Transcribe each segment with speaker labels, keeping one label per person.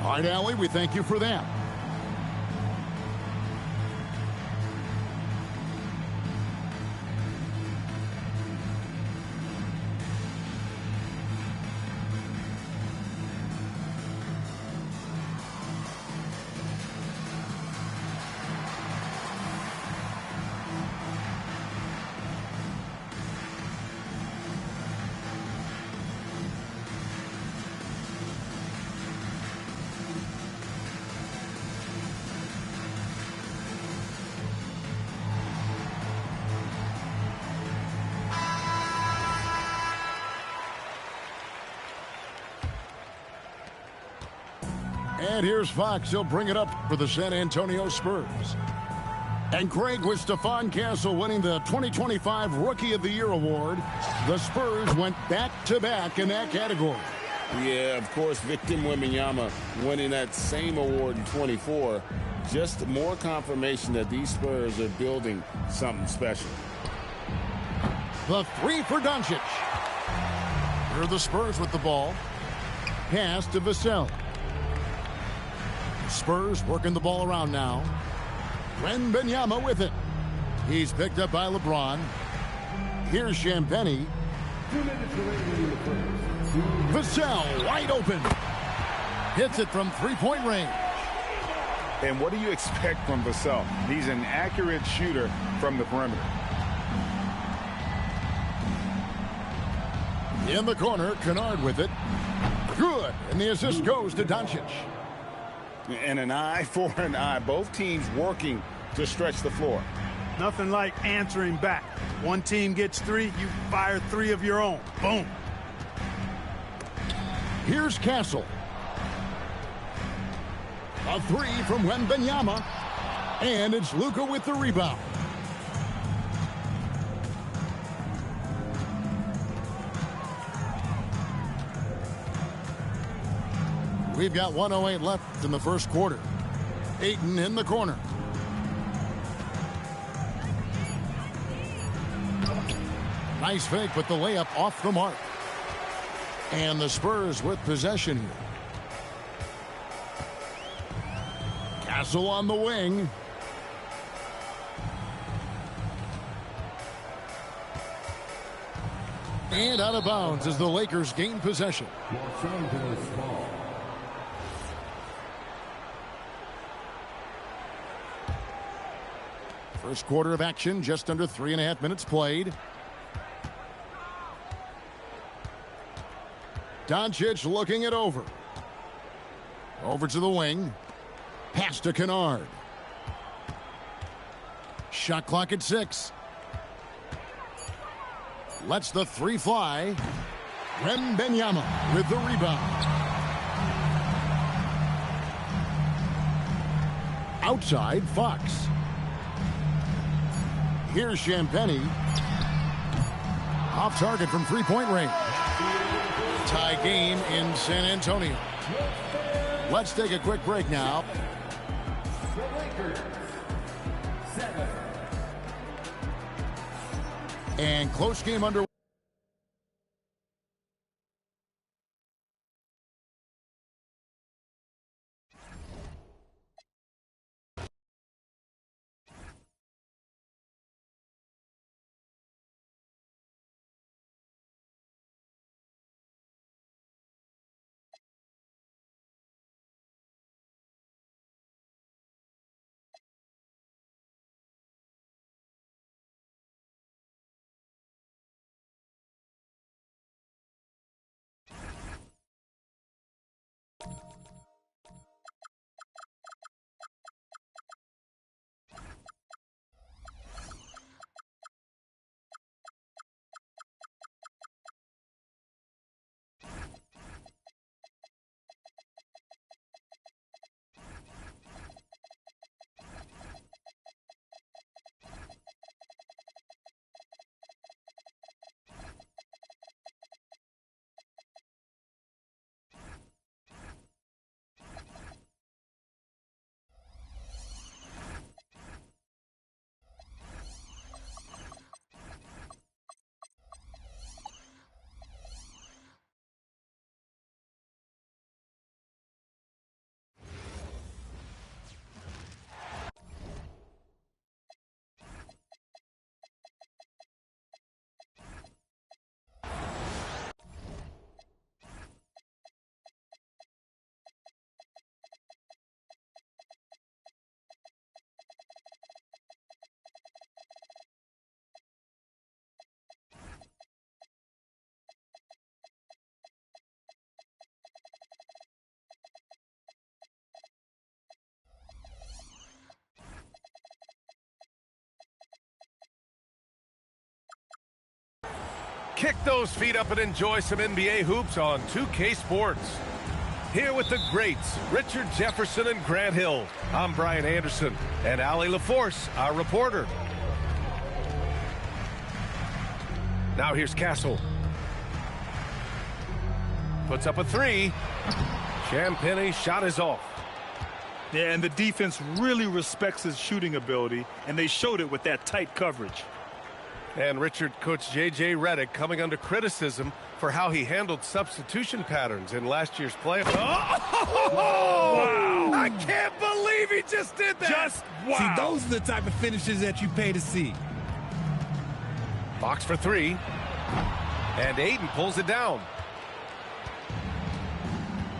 Speaker 1: All right, Allie, we thank you for that. And here's Fox. He'll bring it up for the San Antonio Spurs. And Craig, with Stephon Castle winning the 2025 Rookie of the Year award, the Spurs went back-to-back in that category.
Speaker 2: Yeah, of course, Victor Wembanyama winning that same award in 24. Just more confirmation that these Spurs are building something special.
Speaker 1: The three for Doncic. Here are the Spurs with the ball. Pass to Vassell. Spurs working the ball around now. Wembanyama with it. He's picked up by LeBron. Here's Champagnie. Vassell wide open. Hits it from three-point range.
Speaker 3: And what do you expect from Vassell? He's an accurate shooter from the perimeter.
Speaker 1: In the corner, Kennard with it. Good. And the assist goes to Doncic.
Speaker 3: And an eye for an eye. Both teams working to stretch the floor.
Speaker 4: Nothing like answering back. One team gets three, you fire three of your own. Boom.
Speaker 1: Here's Castle. A three from Wembanyama. And it's Luka with the rebound. We've got 1:08 left in the first quarter. Ayton in the corner. Nice fake, but the layup off the mark. And the Spurs with possession here. Castle on the wing. And out of bounds as the Lakers gain possession. First quarter of action, just under 3.5 minutes played. Doncic looking it over. Over to the wing. Pass to Kennard. Shot clock at 6. Lets the three fly. Wembanyama with the rebound. Outside, Fox. Here's Champagnie. Off target from three-point range. Tie game in San Antonio. Let's take a quick break now. And close game under.
Speaker 5: Kick those feet up and enjoy some NBA hoops on 2K Sports. Here with the greats, Richard Jefferson and Grant Hill. I'm Brian Anderson, and Allie LaForce, our reporter. Now here's Castle. Puts up a three. Champagne's shot is off.
Speaker 4: Yeah, and the defense really respects his shooting ability, and they showed it with that tight coverage.
Speaker 5: And Richard, Coach J.J. Redick coming under criticism for how he handled substitution patterns in last year's playoffs. Oh!
Speaker 4: Wow!
Speaker 5: I can't believe he just did that!
Speaker 4: Just wow!
Speaker 6: See, those are the type of finishes that you pay to see.
Speaker 5: Fox for three. And Aiden pulls it down.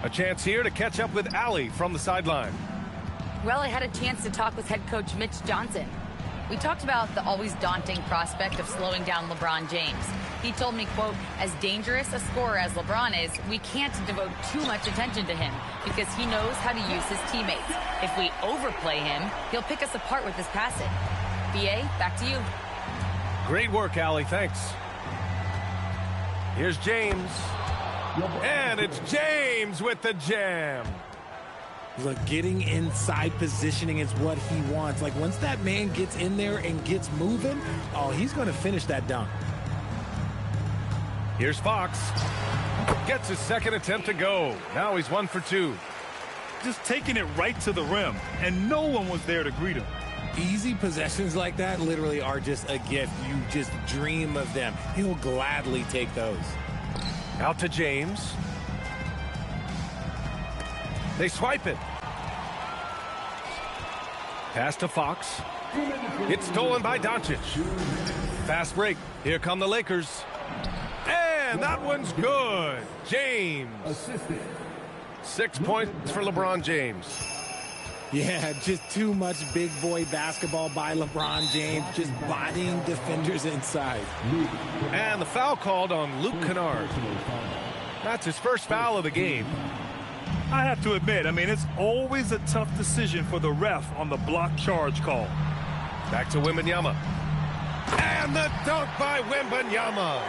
Speaker 5: A chance here to catch up with Allie from the sideline.
Speaker 7: Well, I had a chance to talk with head coach Mitch Johnson. We talked about the always daunting prospect of slowing down LeBron James. He told me, quote, as dangerous a scorer as LeBron is, we can't devote too much attention to him because he knows how to use his teammates. If we overplay him, he'll pick us apart with his passing. BA, back to you.
Speaker 5: Great work, Allie. Thanks. Here's James. And it's James with the jam.
Speaker 6: Look, getting inside positioning is what he wants. Like, once that man gets in there and gets moving, oh, he's going to finish that dunk.
Speaker 5: Here's Fox. Gets his second attempt to go. Now he's 1 for 2.
Speaker 4: Just taking it right to the rim, and no one was there to greet him.
Speaker 6: Easy possessions like that literally are just a gift. You just dream of them. He'll gladly take those.
Speaker 5: Out to James. They swipe it. Pass to Fox. It's stolen by Doncic. Fast break. Here come the Lakers. And that one's good. James. 6 points for LeBron James.
Speaker 6: Yeah, just too much big boy basketball by LeBron James, just bodying defenders inside.
Speaker 5: And the foul called on Luke Kennard. That's his first foul of the game.
Speaker 4: I have to admit, it's always a tough decision for the ref on the block charge call.
Speaker 5: Back to Wembanyama. And the dunk by Wembanyama.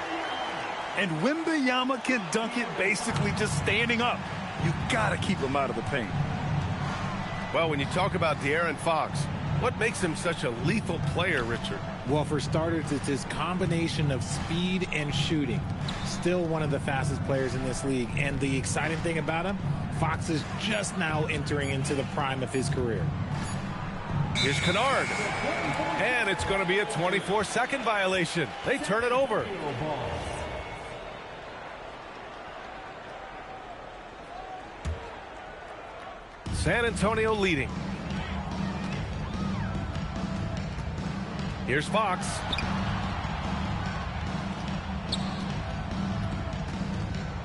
Speaker 4: And Wembanyama can dunk it basically just standing up. You got to keep him out of the paint.
Speaker 5: Well, when you talk about De'Aaron Fox, what makes him such a lethal player, Richard?
Speaker 6: Well, for starters, it's his combination of speed and shooting. Still one of the fastest players in this league. And the exciting thing about him, Fox is just now entering into the prime of his career.
Speaker 5: Here's Kennard. And it's going to be a 24-second violation. They turn it over. San Antonio leading. Here's Fox.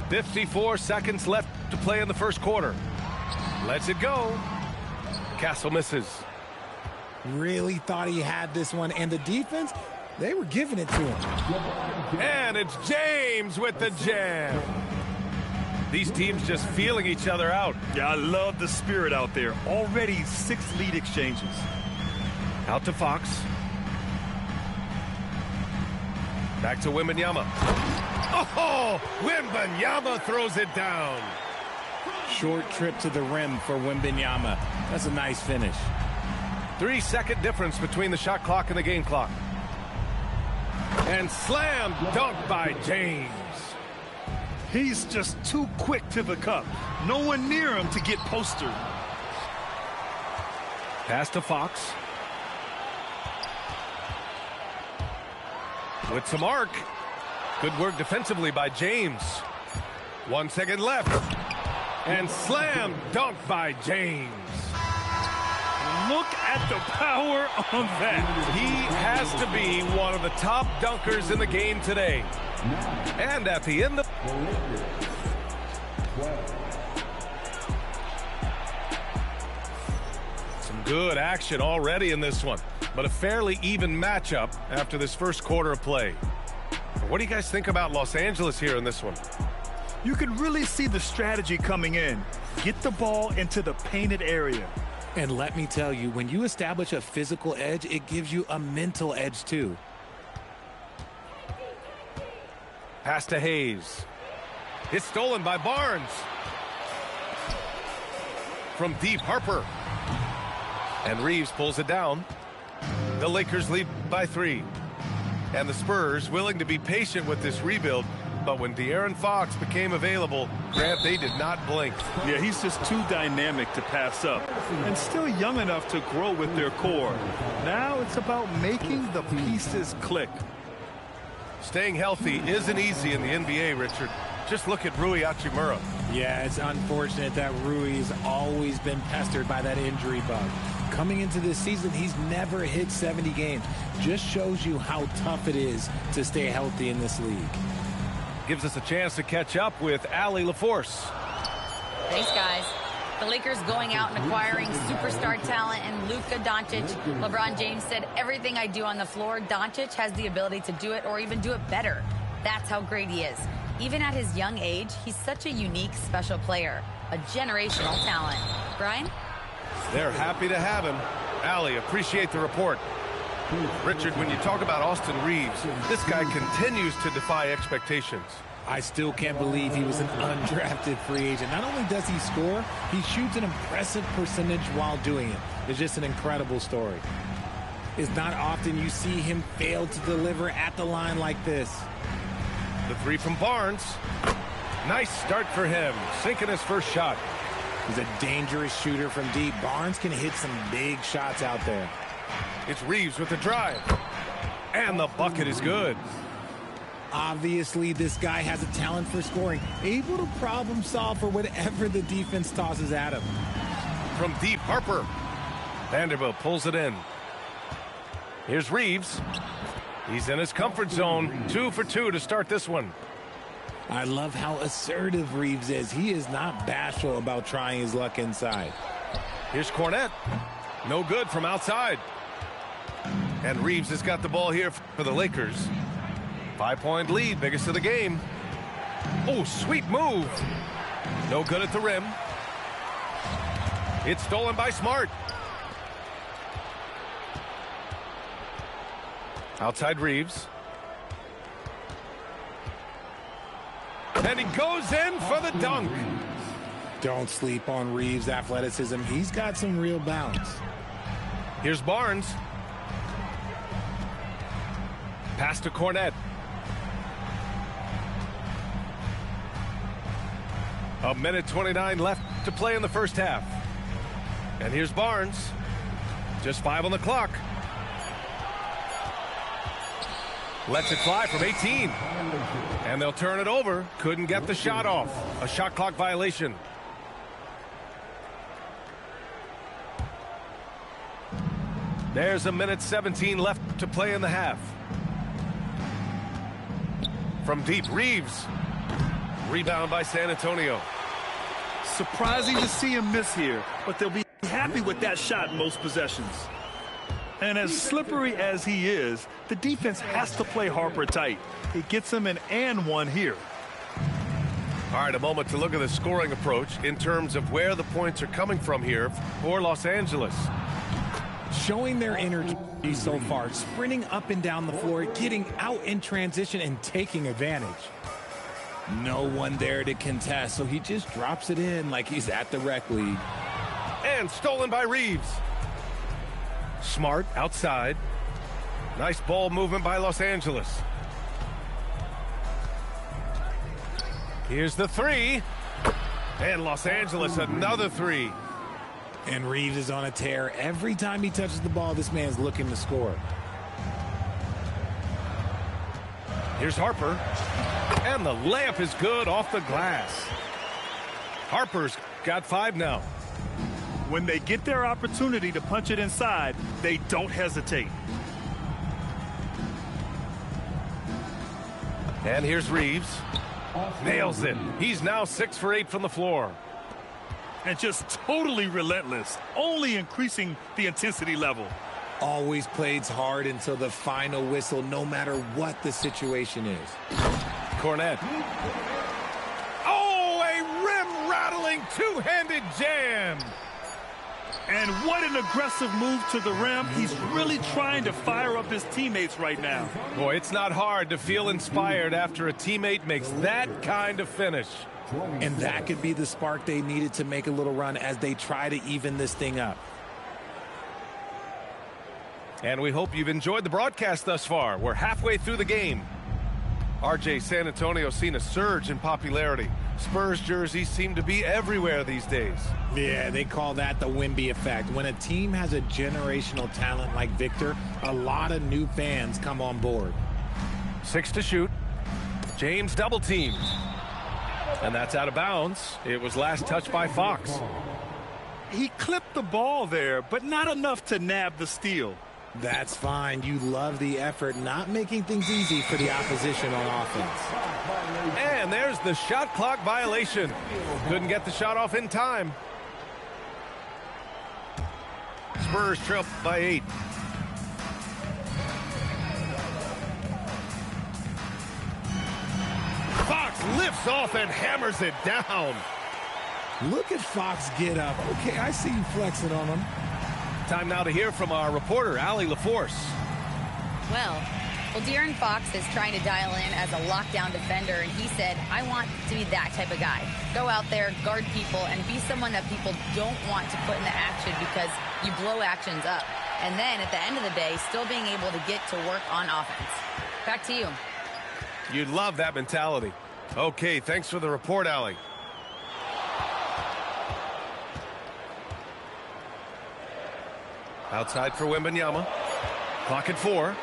Speaker 5: "54 seconds left to play in the first quarter. Lets it go. Castle misses.
Speaker 6: Really thought he had this one, and the defense, they were giving it to him.
Speaker 5: And it's James with the jam. These teams just feeling each other out.
Speaker 4: Yeah, I love the spirit out there. Already 6 lead exchanges.
Speaker 5: Out to Fox. Back to Wembanyama. Oh, Wembanyama throws it down.
Speaker 6: Short trip to the rim for Wembanyama. That's a nice finish.
Speaker 5: 3-second difference between the shot clock and the game clock. And slam dunk by James.
Speaker 4: He's just too quick to the cup. No one near him to get postered.
Speaker 5: Pass to Fox. With some arc. Good work defensively by James. 1 second left. And slam dunk by James.
Speaker 4: Look at the power on that.
Speaker 5: He has to be one of the top dunkers in the game today. And at the end of some good action already in this one, but a fairly even matchup after this first quarter of play. What do you guys think about Los Angeles here in this one?
Speaker 4: You can really see the strategy coming in. Get the ball into the painted area.
Speaker 6: And let me tell you, when you establish a physical edge, it gives you a mental edge too.
Speaker 5: Pass to Hayes. It's stolen by Barnes. From deep, Harper. And Reeves pulls it down. The Lakers lead by 3. And the Spurs willing to be patient with this rebuild. But when De'Aaron Fox became available, Grant, they did not blink.
Speaker 4: Yeah, he's just too dynamic to pass up. And still young enough to grow with their core. Now it's about making the pieces click.
Speaker 5: Staying healthy isn't easy in the NBA, Richard. Just look at Rui Hachimura.
Speaker 6: Yeah, it's unfortunate that Rui has always been pestered by that injury bug. Coming into this season, he's never hit 70 games. Just shows you how tough it is to stay healthy in this league.
Speaker 5: Gives us a chance to catch up with Allie LaForce.
Speaker 7: Thanks, guys. The Lakers going out and acquiring superstar talent and Luka Doncic. LeBron James said, everything I do on the floor, Doncic has the ability to do it or even do it better. That's how great he is. Even at his young age, he's such a unique, special player. A generational talent. Brian?
Speaker 5: They're happy to have him. Allie, appreciate the report. Richard, when you talk about Austin Reeves, this guy continues to defy expectations.
Speaker 6: I still can't believe he was an undrafted free agent. Not only does he score, he shoots an impressive percentage while doing it. It's just an incredible story. It's not often you see him fail to deliver at the line like this.
Speaker 5: The 3 from Barnes. Nice start for him, sinking his first shot.
Speaker 6: He's a dangerous shooter from deep. Barnes can hit some big shots out there.
Speaker 5: It's Reeves with the drive. And the bucket is good.
Speaker 6: Obviously, this guy has a talent for scoring, able to problem solve for whatever the defense tosses at him.
Speaker 5: From deep, Harper. Vanderbilt pulls it in. Here's Reeves. He's in his comfort zone. 2 for 2 to start this one.
Speaker 6: I love how assertive Reeves is. He is not bashful about trying his luck inside.
Speaker 5: Here's Cornette. No good from outside. And Reeves has got the ball here for the Lakers. 5-point lead, biggest of the game. Oh, sweet move. No good at the rim. It's stolen by Smart. Outside Reeves. And he goes in for the dunk.
Speaker 6: Don't sleep on Reeves' athleticism. He's got some real bounce.
Speaker 5: Here's Barnes. Pass to Cornette. A minute 29 left to play in the first half. And here's Barnes. Just 5 on the clock. Lets it fly from 18. And they'll turn it over. Couldn't get the shot off. A shot clock violation. There's a minute 17 left to play in the half. From deep, Reeves. Rebound by San Antonio.
Speaker 4: Surprising to see him miss here, but they'll be happy with that shot in most possessions. And as slippery as he is, the defense has to play Harper tight. It gets him an and one here.
Speaker 5: All right, a moment to look at the scoring approach in terms of where the points are coming from here for Los Angeles.
Speaker 6: Showing their energy so far, sprinting up and down the floor, getting out in transition and taking advantage. No one there to contest, so he just drops it in like he's at the rec league.
Speaker 5: And stolen by Reeves. Smart outside. Nice ball movement by Los Angeles. Here's the 3. And Los Angeles another 3.
Speaker 6: And Reeves is on a tear. Every time he touches the ball, this man's looking to score.
Speaker 5: Here's Harper. And the layup is good off the glass. Harper's got 5 now.
Speaker 4: When they get their opportunity to punch it inside, they don't hesitate.
Speaker 5: And here's Reeves. Nails it. He's now 6 for 8 from the floor.
Speaker 4: And just totally relentless, only increasing the intensity level.
Speaker 6: Always plays hard until the final whistle, no matter what the situation is.
Speaker 5: Cornette. Oh, a rim-rattling two-handed jam.
Speaker 4: And what an aggressive move to the rim. He's really trying to fire up his teammates right now.
Speaker 5: Boy, it's not hard to feel inspired after a teammate makes that kind of finish.
Speaker 6: And that could be the spark they needed to make a little run as they try to even this thing up.
Speaker 5: And we hope you've enjoyed the broadcast thus far. We're halfway through the game. RJ, San Antonio's seen a surge in popularity. Spurs jerseys seem to be everywhere these days.
Speaker 6: Yeah, they call that the Wemby effect. When a team has a generational talent like Victor, a lot of new fans come on board.
Speaker 5: 6 to shoot. James double teamed. And that's out of bounds. It was last touched by Fox.
Speaker 4: He clipped the ball there, but not enough to nab the steal.
Speaker 6: That's fine. You love the effort, not making things easy for the opposition on offense.
Speaker 5: And there's the shot clock violation. Couldn't get the shot off in time. Spurs trail by 8. Fox lifts off and hammers it down.
Speaker 6: Look at Fox get up. Okay, I see you flexing on him.
Speaker 5: Time now to hear from our reporter, Allie LaForce.
Speaker 7: Well, De'Aaron Fox is trying to dial in as a lockdown defender, and he said, I want to be that type of guy. Go out there, guard people, and be someone that people don't want to put in the action because you blow actions up. And then at the end of the day, still being able to get to work on offense. Back to you.
Speaker 5: You'd love that mentality. Okay, thanks for the report, Allie. Outside for Wembanyama. Clock at 4.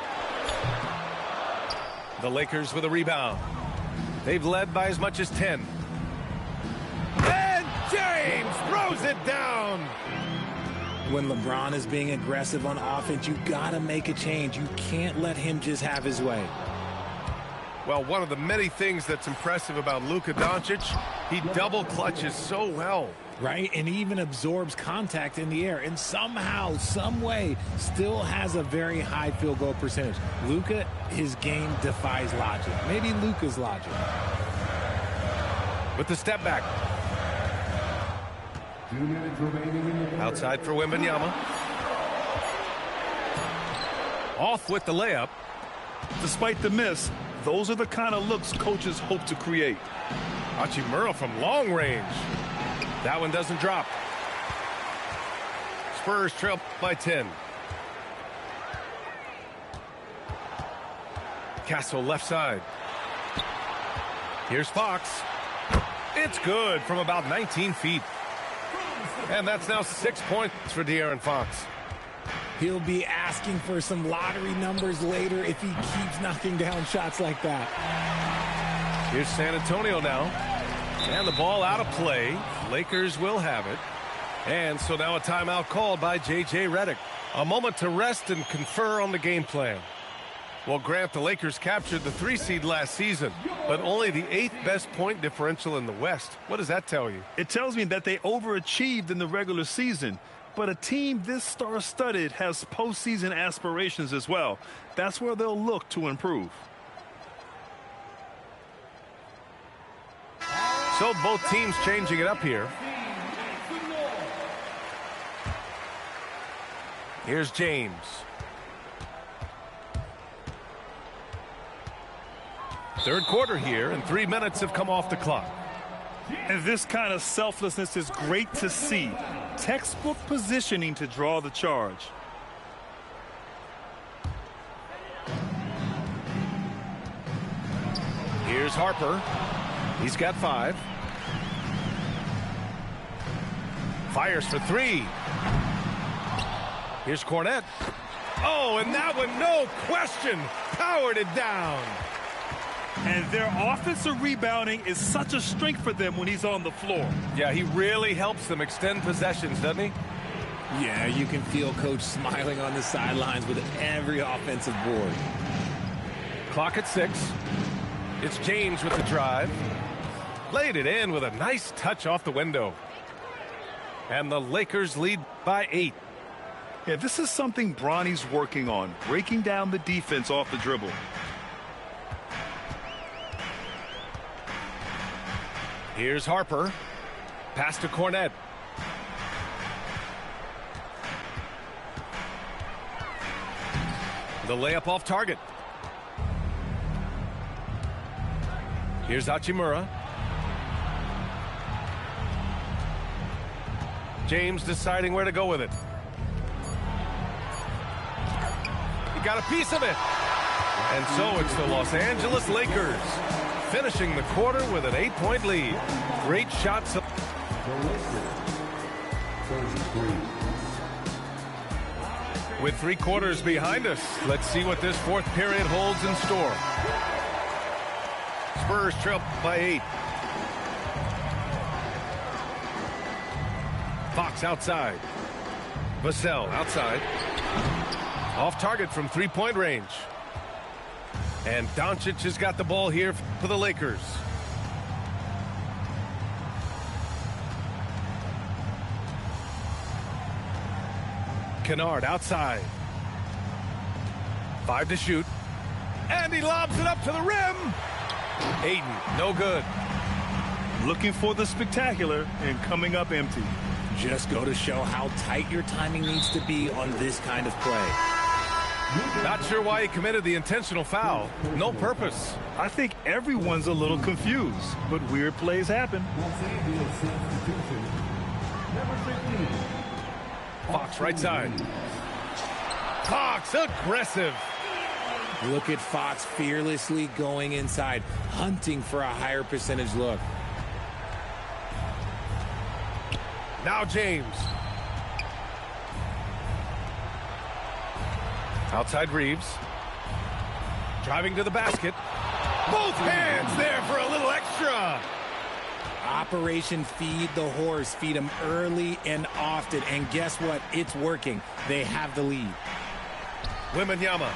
Speaker 5: The Lakers with a rebound. They've led by as much as 10. And James throws it down.
Speaker 6: When LeBron is being aggressive on offense, you got to make a change. You can't let him just have his way.
Speaker 5: Well, one of the many things that's impressive about Luka Doncic, he double clutches so well.
Speaker 6: Right, and he even absorbs contact in the air and somehow, some way, still has a very high field goal percentage. Luka, his game defies logic. Maybe Luka's logic.
Speaker 5: With the step back. Outside for Wembanyama. Off with the layup.
Speaker 4: Despite the miss, those are the kind of looks coaches hope to create.
Speaker 5: Hachimura from long range. That one doesn't drop. Spurs trail by 10. Castle left side. Here's Fox. It's good from about 19 feet. And that's now 6 points for De'Aaron Fox.
Speaker 6: He'll be asking for some lottery numbers later if he keeps knocking down shots like that.
Speaker 5: Here's San Antonio now. And the ball out of play. Lakers will have it. And so now a timeout called by J.J. Redick. A moment to rest and confer on the game plan. Well, Grant, the Lakers captured the 3 seed last season, but only the 8th best point differential in the West. What does that tell you?
Speaker 4: It tells me that they overachieved in the regular season. But a team this star-studded has postseason aspirations as well. That's where they'll look to improve.
Speaker 5: So both teams changing it up here. Here's James. Third quarter here, and 3 minutes have come off the clock.
Speaker 4: And this kind of selflessness is great to see. Textbook positioning to draw the charge.
Speaker 5: Here's Harper. He's got 5. Fires for 3. Here's Cornette. Oh, and that one, no question, powered it down.
Speaker 4: And their offensive rebounding is such a strength for them when he's on the floor.
Speaker 5: Yeah, he really helps them extend possessions, doesn't he?
Speaker 6: Yeah, you can feel Coach smiling on the sidelines with every offensive board.
Speaker 5: Clock at 6. It's James with the drive. Laid it in with a nice touch off the window. And the Lakers lead by 8.
Speaker 4: Yeah, this is something Bronny's working on, breaking down the defense off the dribble.
Speaker 5: Here's Harper. Pass to Cornette. The layup off target. Here's Hachimura. James deciding where to go with it. He got a piece of it. And so it's the Los Angeles Lakers finishing the quarter with an 8-point lead. Great shots. With 3 quarters behind us, let's see what this 4th period holds in store. Spurs trail by 8. Fox outside. Vassell outside. Off target from 3-point range. And Doncic has got the ball here for the Lakers. Kennard outside. 5 to shoot. And he lobs it up to the rim. Ayton, no good.
Speaker 4: Looking for the spectacular and coming up empty.
Speaker 6: Just go to show how tight your timing needs to be on this kind of play.
Speaker 5: Not sure why he committed the intentional foul. No purpose.
Speaker 4: I think everyone's a little confused, but weird plays happen.
Speaker 5: Fox right side. Fox aggressive.
Speaker 6: Look at Fox fearlessly going inside, hunting for a higher percentage look.
Speaker 5: Now James. Outside Reeves. Driving to the basket. Both hands there for a little extra.
Speaker 6: Operation Feed the Horse. Feed him early and often. And guess what? It's working. They have the lead.
Speaker 5: Wembanyama.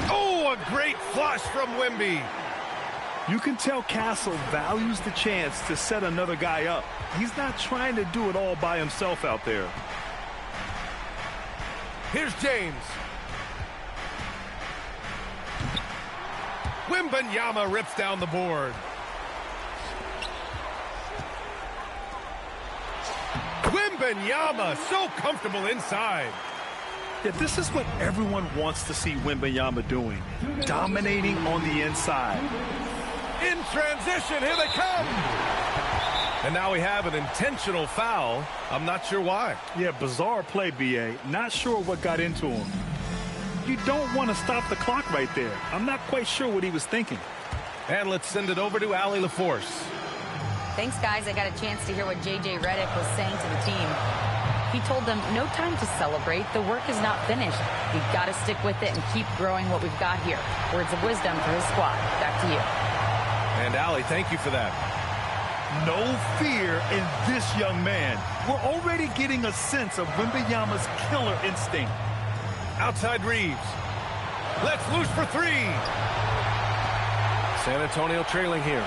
Speaker 5: Oh, a great flush from Wemby.
Speaker 4: You can tell Castle values the chance to set another guy up. He's not trying to do it all by himself out there.
Speaker 5: Here's James. Wembanyama rips down the board. Wembanyama so comfortable inside.
Speaker 4: Yeah, this is what everyone wants to see Wembanyama doing. Dominating on the inside.
Speaker 5: In transition, here they come. And now we have an intentional foul. I'm not sure why.
Speaker 4: Yeah, bizarre play, B.A. Not sure what got into him. You don't want to stop the clock right there. I'm not quite sure what he was thinking.
Speaker 5: And let's send it over to Allie LaForce.
Speaker 7: Thanks, guys. I got a chance to hear what J.J. Redick was saying to the team. He told them, no time to celebrate. The work is not finished. We've got to stick with it and keep growing what we've got here. Words of wisdom for his squad. Back to you.
Speaker 5: And Allie, thank you for that.
Speaker 4: No fear in this young man. We're already getting a sense of Wembanyama's killer instinct.
Speaker 5: Outside Reeves. Let's loose for 3. San Antonio trailing here.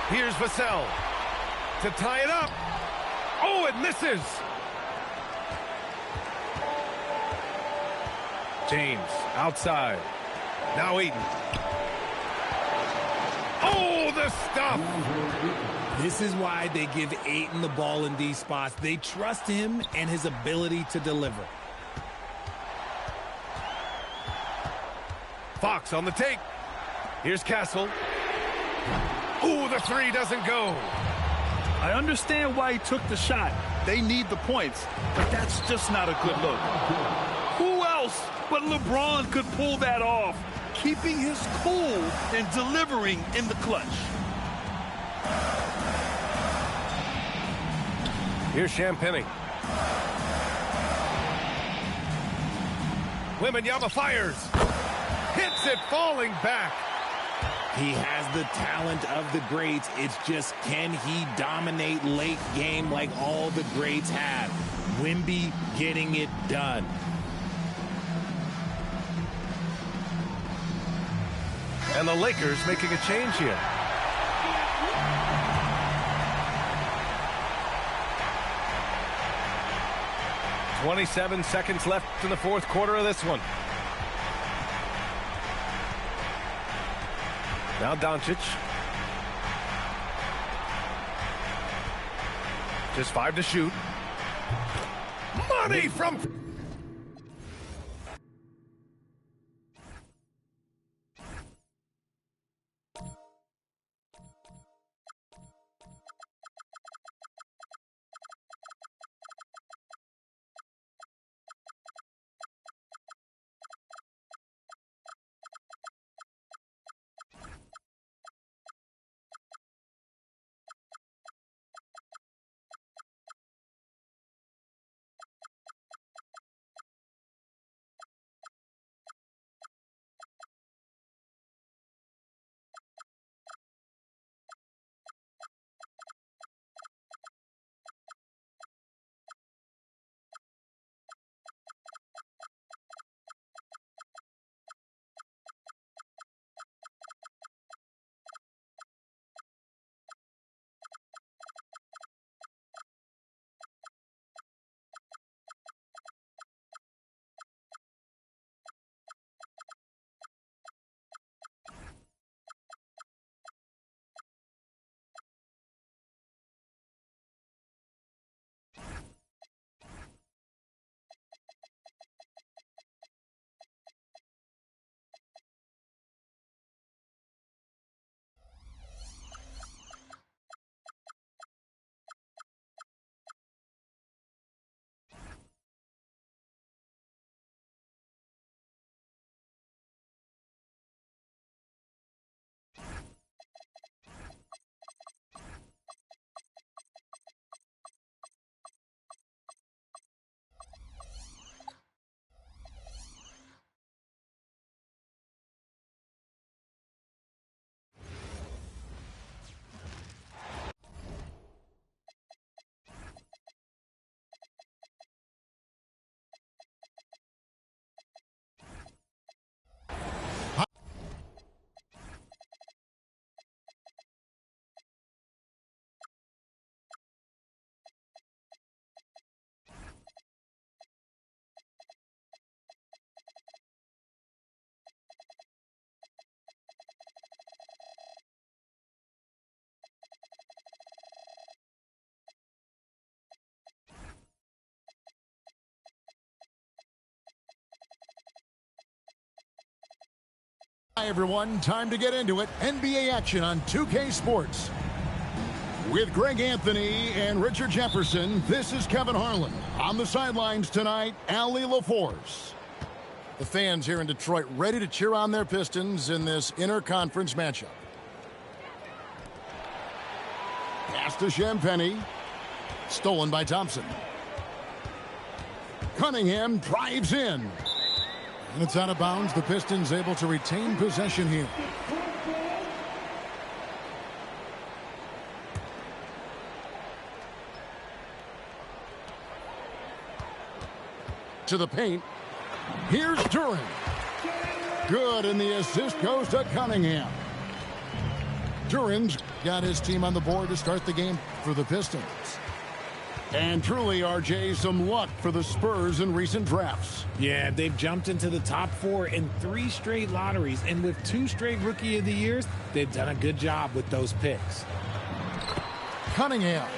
Speaker 5: Here's Vassell to tie it up. Oh, it misses. James outside. Now Ayton. Oh, the stuff.
Speaker 6: This is why they give Ayton the ball in these spots. They trust him and his ability to deliver.
Speaker 5: Fox on the take. Here's Castle. Ooh, the 3 doesn't go.
Speaker 4: I understand why he took the shot. They need the points, but that's just not a good look. Who else but LeBron could pull that off, keeping his cool and delivering in the clutch?
Speaker 5: Here's Champagny. Wembanyama fires. Hits it, falling back.
Speaker 6: He has the talent of the greats. It's just, can he dominate late game like all the greats have? Wemby getting it done.
Speaker 5: And the Lakers making a change here. "27 seconds left in the 4th quarter of this one. Now Doncic. Just 5 to shoot. Money from...
Speaker 1: Hi everyone, time to get into it. NBA action on 2K Sports. With Greg Anthony and Richard Jefferson, this is Kevin Harlan. On the sidelines tonight, Allie LaForce. The fans here in Detroit ready to cheer on their Pistons in this inter-conference matchup. Pass to Champagnie. Stolen by Thompson. Cunningham drives in. And it's out of bounds. The Pistons able to retain possession here. To the paint. Here's Duran. Good, and the assist goes to Cunningham. Duran's got his team on the board to start the game for the Pistons. And truly, RJ, some luck for the Spurs in recent drafts.
Speaker 6: Yeah, they've jumped into the top 4 in 3 straight lotteries, and with 2 straight Rookie of the Years, they've done a good job with those picks.
Speaker 1: Cunningham.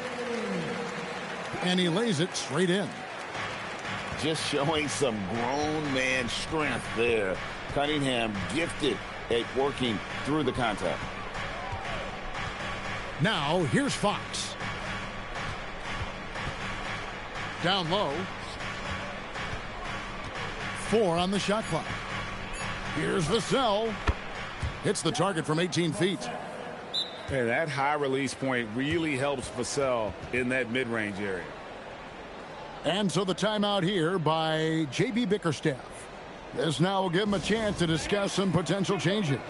Speaker 1: And he lays it straight in.
Speaker 2: Just showing some grown man strength there. Cunningham gifted at working through the contact.
Speaker 1: Now, here's Fox. Down low. 4 on the shot clock. Here's Vassell. Hits the target from 18 feet.
Speaker 3: And that high release point really helps Vassell in that mid-range area.
Speaker 1: And so the timeout here by J.B. Bickerstaff. This now will give him a chance to discuss some potential changes.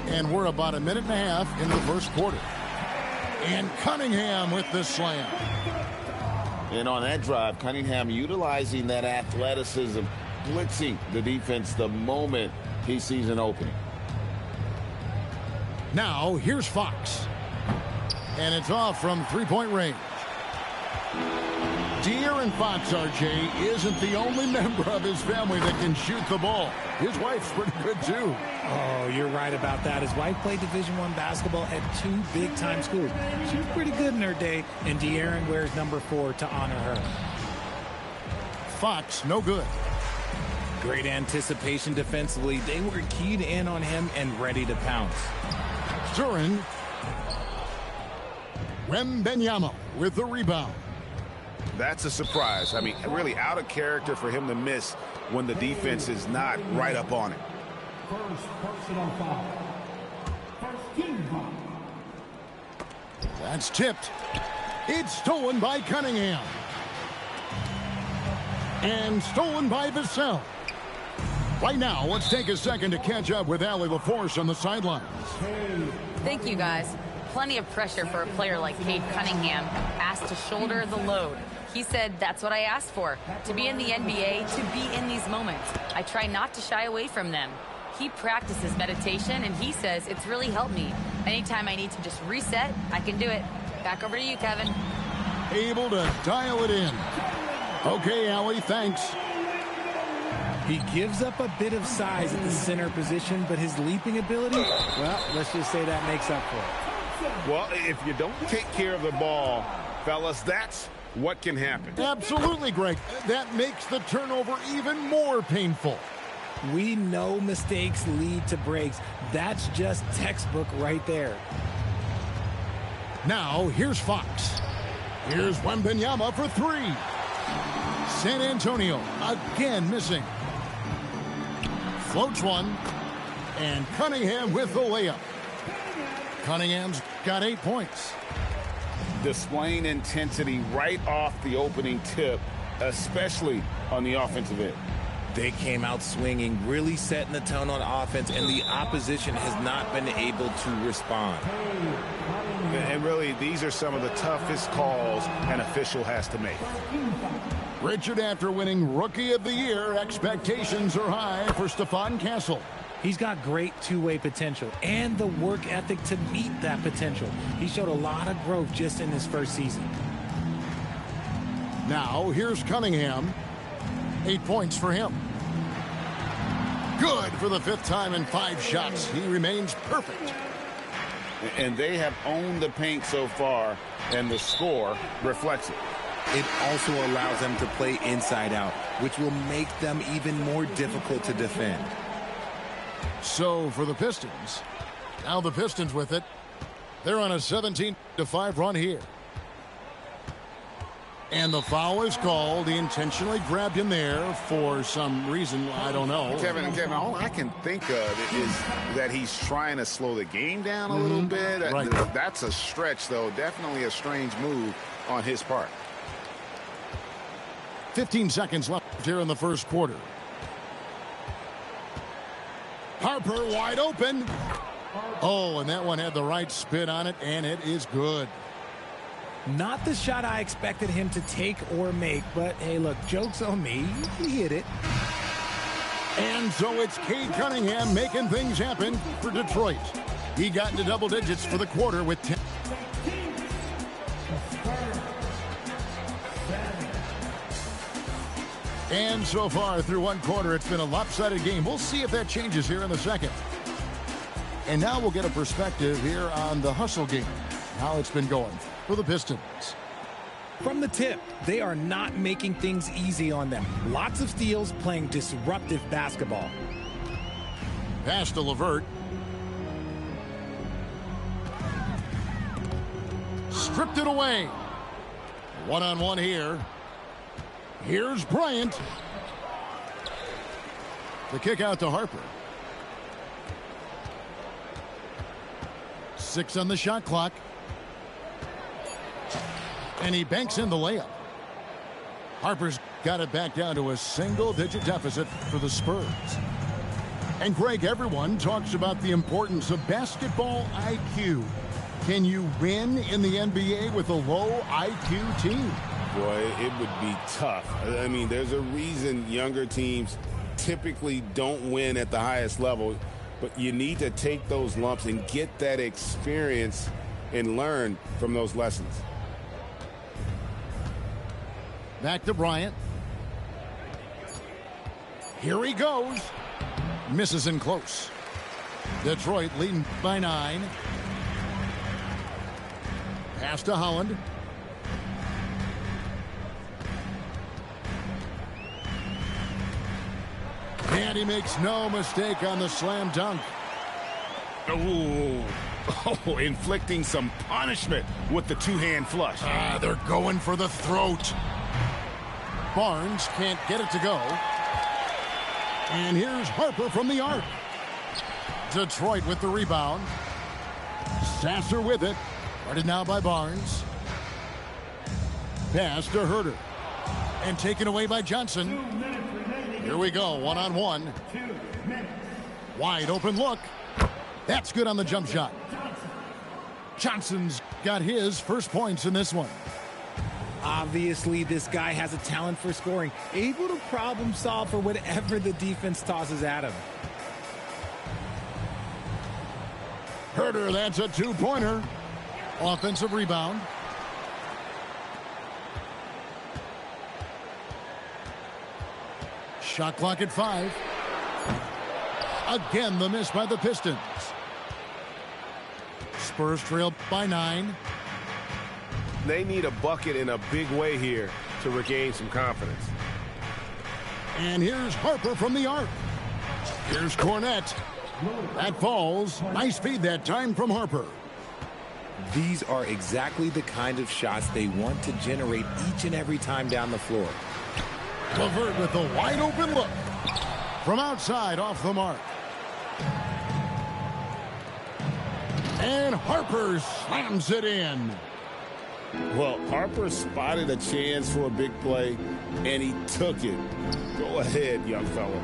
Speaker 1: And we're about a minute and a half in the first quarter. And Cunningham with the slam.
Speaker 2: And on that drive, Cunningham utilizing that athleticism blitzing the defense the moment he sees an opening.
Speaker 1: Now, here's Fox. And it's off from three-point range. De'Aaron Fox, RJ, isn't the only member of his family that can shoot the ball. His wife's pretty good, too.
Speaker 6: Oh, you're right about that. His wife played Division I basketball at 2 big-time schools. She was pretty good in her day, and De'Aaron wears number 4 to honor her.
Speaker 1: Fox, no good.
Speaker 6: Great anticipation defensively. They were keyed in on him and ready to pounce.
Speaker 1: Turin. Wembenyama with the rebound.
Speaker 3: That's a surprise. I mean, really out of character for him to miss when the defense is not right up on him.
Speaker 8: First personal foul. First team foul.
Speaker 1: That's tipped. It's stolen by Cunningham. And stolen by Vassell. Right now, let's take a second to catch up with Allie LaForce on the sidelines.
Speaker 7: Thank you, guys. Plenty of pressure for a player like Cade Cunningham, asked to shoulder the load. He said, that's what I asked for, to be in the NBA, to be in these moments. I try not to shy away from them. He practices meditation, and he says it's really helped me. Anytime I need to just reset, I can do it. Back over to you, Kevin.
Speaker 1: Able to dial it in. Okay, Allie, thanks.
Speaker 6: He gives up a bit of size at the center position, but his leaping ability, well, let's just say that makes up for it.
Speaker 3: Well, if you don't take care of the ball, fellas, that's what can happen.
Speaker 1: Absolutely, Greg. That makes the turnover even more painful.
Speaker 6: We know mistakes lead to breaks. That's just textbook right there.
Speaker 1: Now, here's Fox. Here's Wembenyama for 3. San Antonio again missing. Floats one. And Cunningham with the layup. Cunningham's got 8 points.
Speaker 2: Displaying intensity right off the opening tip, especially on the offensive end.
Speaker 6: They came out swinging, really setting the tone on offense, and the opposition has not been able to respond.
Speaker 3: And really, these are some of the toughest calls an official has to make.
Speaker 1: Richard, after winning Rookie of the Year, expectations are high for Stephon Castle.
Speaker 6: He's got great two-way potential and the work ethic to meet that potential. He showed a lot of growth just in his first season.
Speaker 1: Now, here's Cunningham. 8 points for him. Good for the 5th time in 5 shots. He remains perfect.
Speaker 2: And they have owned the paint so far, and the score reflects it.
Speaker 9: It also allows them to play inside out, which will make them even more difficult to defend.
Speaker 1: So for the Pistons, now the Pistons with it. They're on a 17-5 run here. And the foul is called. He intentionally grabbed him there for some reason. I don't know.
Speaker 3: Kevin, all I can think of is that he's trying to slow the game down a little bit.
Speaker 1: Right.
Speaker 3: That's a stretch, though. Definitely a strange move on his part.
Speaker 1: 15 seconds left here in the first quarter. Harper wide open. Oh, and that one had the right spin on it, and it is good.
Speaker 6: Not the shot I expected him to take or make, but hey, look, joke's on me. He hit it.
Speaker 1: And so it's Cade Cunningham making things happen for Detroit. He got into double digits for the quarter with 10. And so far through one quarter, it's been a lopsided game. We'll see if that changes here in the second. And now we'll get a perspective here on the hustle game, how it's been going for the Pistons.
Speaker 6: From the tip, they are not making things easy on them. Lots of steals, playing disruptive basketball.
Speaker 1: Pass to LeVert. Stripped it away. One-on-one here. Here's Bryant. The kick out to Harper. 6 on the shot clock. And he banks in the layup. Harper's got it back down to a single-digit deficit for the Spurs. And Greg, everyone talks about the importance of basketball IQ. Can you win in the NBA with a low IQ team?
Speaker 2: Boy, it would be tough. I mean, there's a reason younger teams typically don't win at the highest level, but you need to take those lumps and get that experience and learn from those lessons.
Speaker 1: Back to Bryant. Here he goes. Misses in close. Detroit leading by 9. Pass to Holland. And he makes no mistake on the slam dunk.
Speaker 3: Ooh. Oh, inflicting some punishment with the two-hand flush.
Speaker 1: They're going for the throat. Barnes can't get it to go. And here's Harper from the arc. Detroit with the rebound. Sasser with it. Guarded now by Barnes. Pass to Herter. And taken away by Johnson. Here we go, one-on-one. Wide open look. That's good on the jump shot. Johnson's got his first points in this one.
Speaker 6: Obviously, this guy has a talent for scoring, able to problem solve for whatever the defense tosses at him.
Speaker 1: Herter, that's a two-pointer. Offensive rebound. Shot clock at 5. Again, the miss by the Pistons. Spurs trail by 9.
Speaker 3: They need a bucket in a big way here to regain some confidence.
Speaker 1: And here's Harper from the arc. Here's Cornette. That falls. Nice feed that time from Harper.
Speaker 9: These are exactly the kind of shots they want to generate each and every time down the floor.
Speaker 1: LeVert with a wide open look. From outside, off the mark. And Harper slams it in.
Speaker 2: Well, Harper spotted a chance for a big play, and he took it. Go ahead, young fella.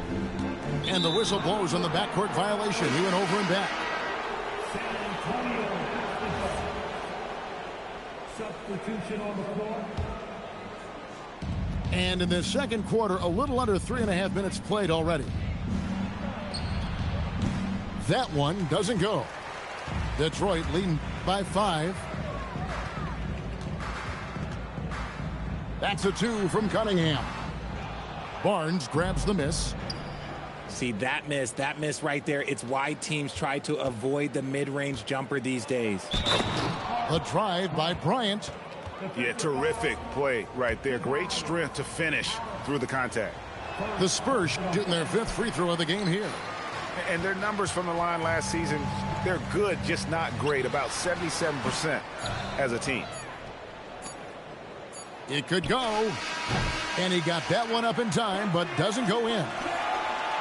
Speaker 1: And the whistle blows on the backcourt violation. He went over and back.
Speaker 8: Substitution on the floor.
Speaker 1: And in the second quarter, a little under 3.5 minutes played already. That one doesn't go. Detroit leading by 5. That's a 2 from Cunningham. Barnes grabs the miss.
Speaker 6: See, that miss right there, it's why teams try to avoid the mid-range jumper these days.
Speaker 1: A drive by Bryant.
Speaker 3: Yeah, terrific play right there. Great strength to finish through the contact.
Speaker 1: The Spurs shooting their 5th free throw of the game here.
Speaker 3: And their numbers from the line last season, they're good, just not great. About 77% as a team.
Speaker 1: It could go. And he got that one up in time, but doesn't go in.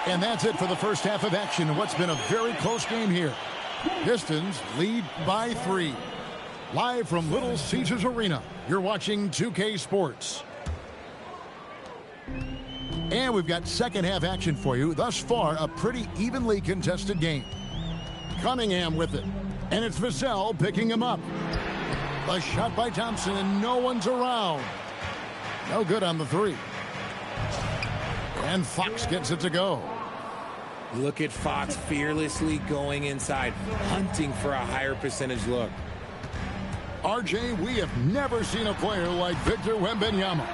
Speaker 1: And that's it for the first half of action in what's been a very close game here. Pistons lead by 3. Live from Little Caesars Arena, you're watching 2K Sports. And we've got second half action for you. Thus far, a pretty evenly contested game. Cunningham with it. And it's Vassell picking him up. A shot by Thompson, and no one's around. No good on the 3. And Fox gets it to go.
Speaker 6: Look at Fox fearlessly going inside, hunting for a higher percentage look.
Speaker 1: RJ, we have never seen a player like Victor Wembanyama.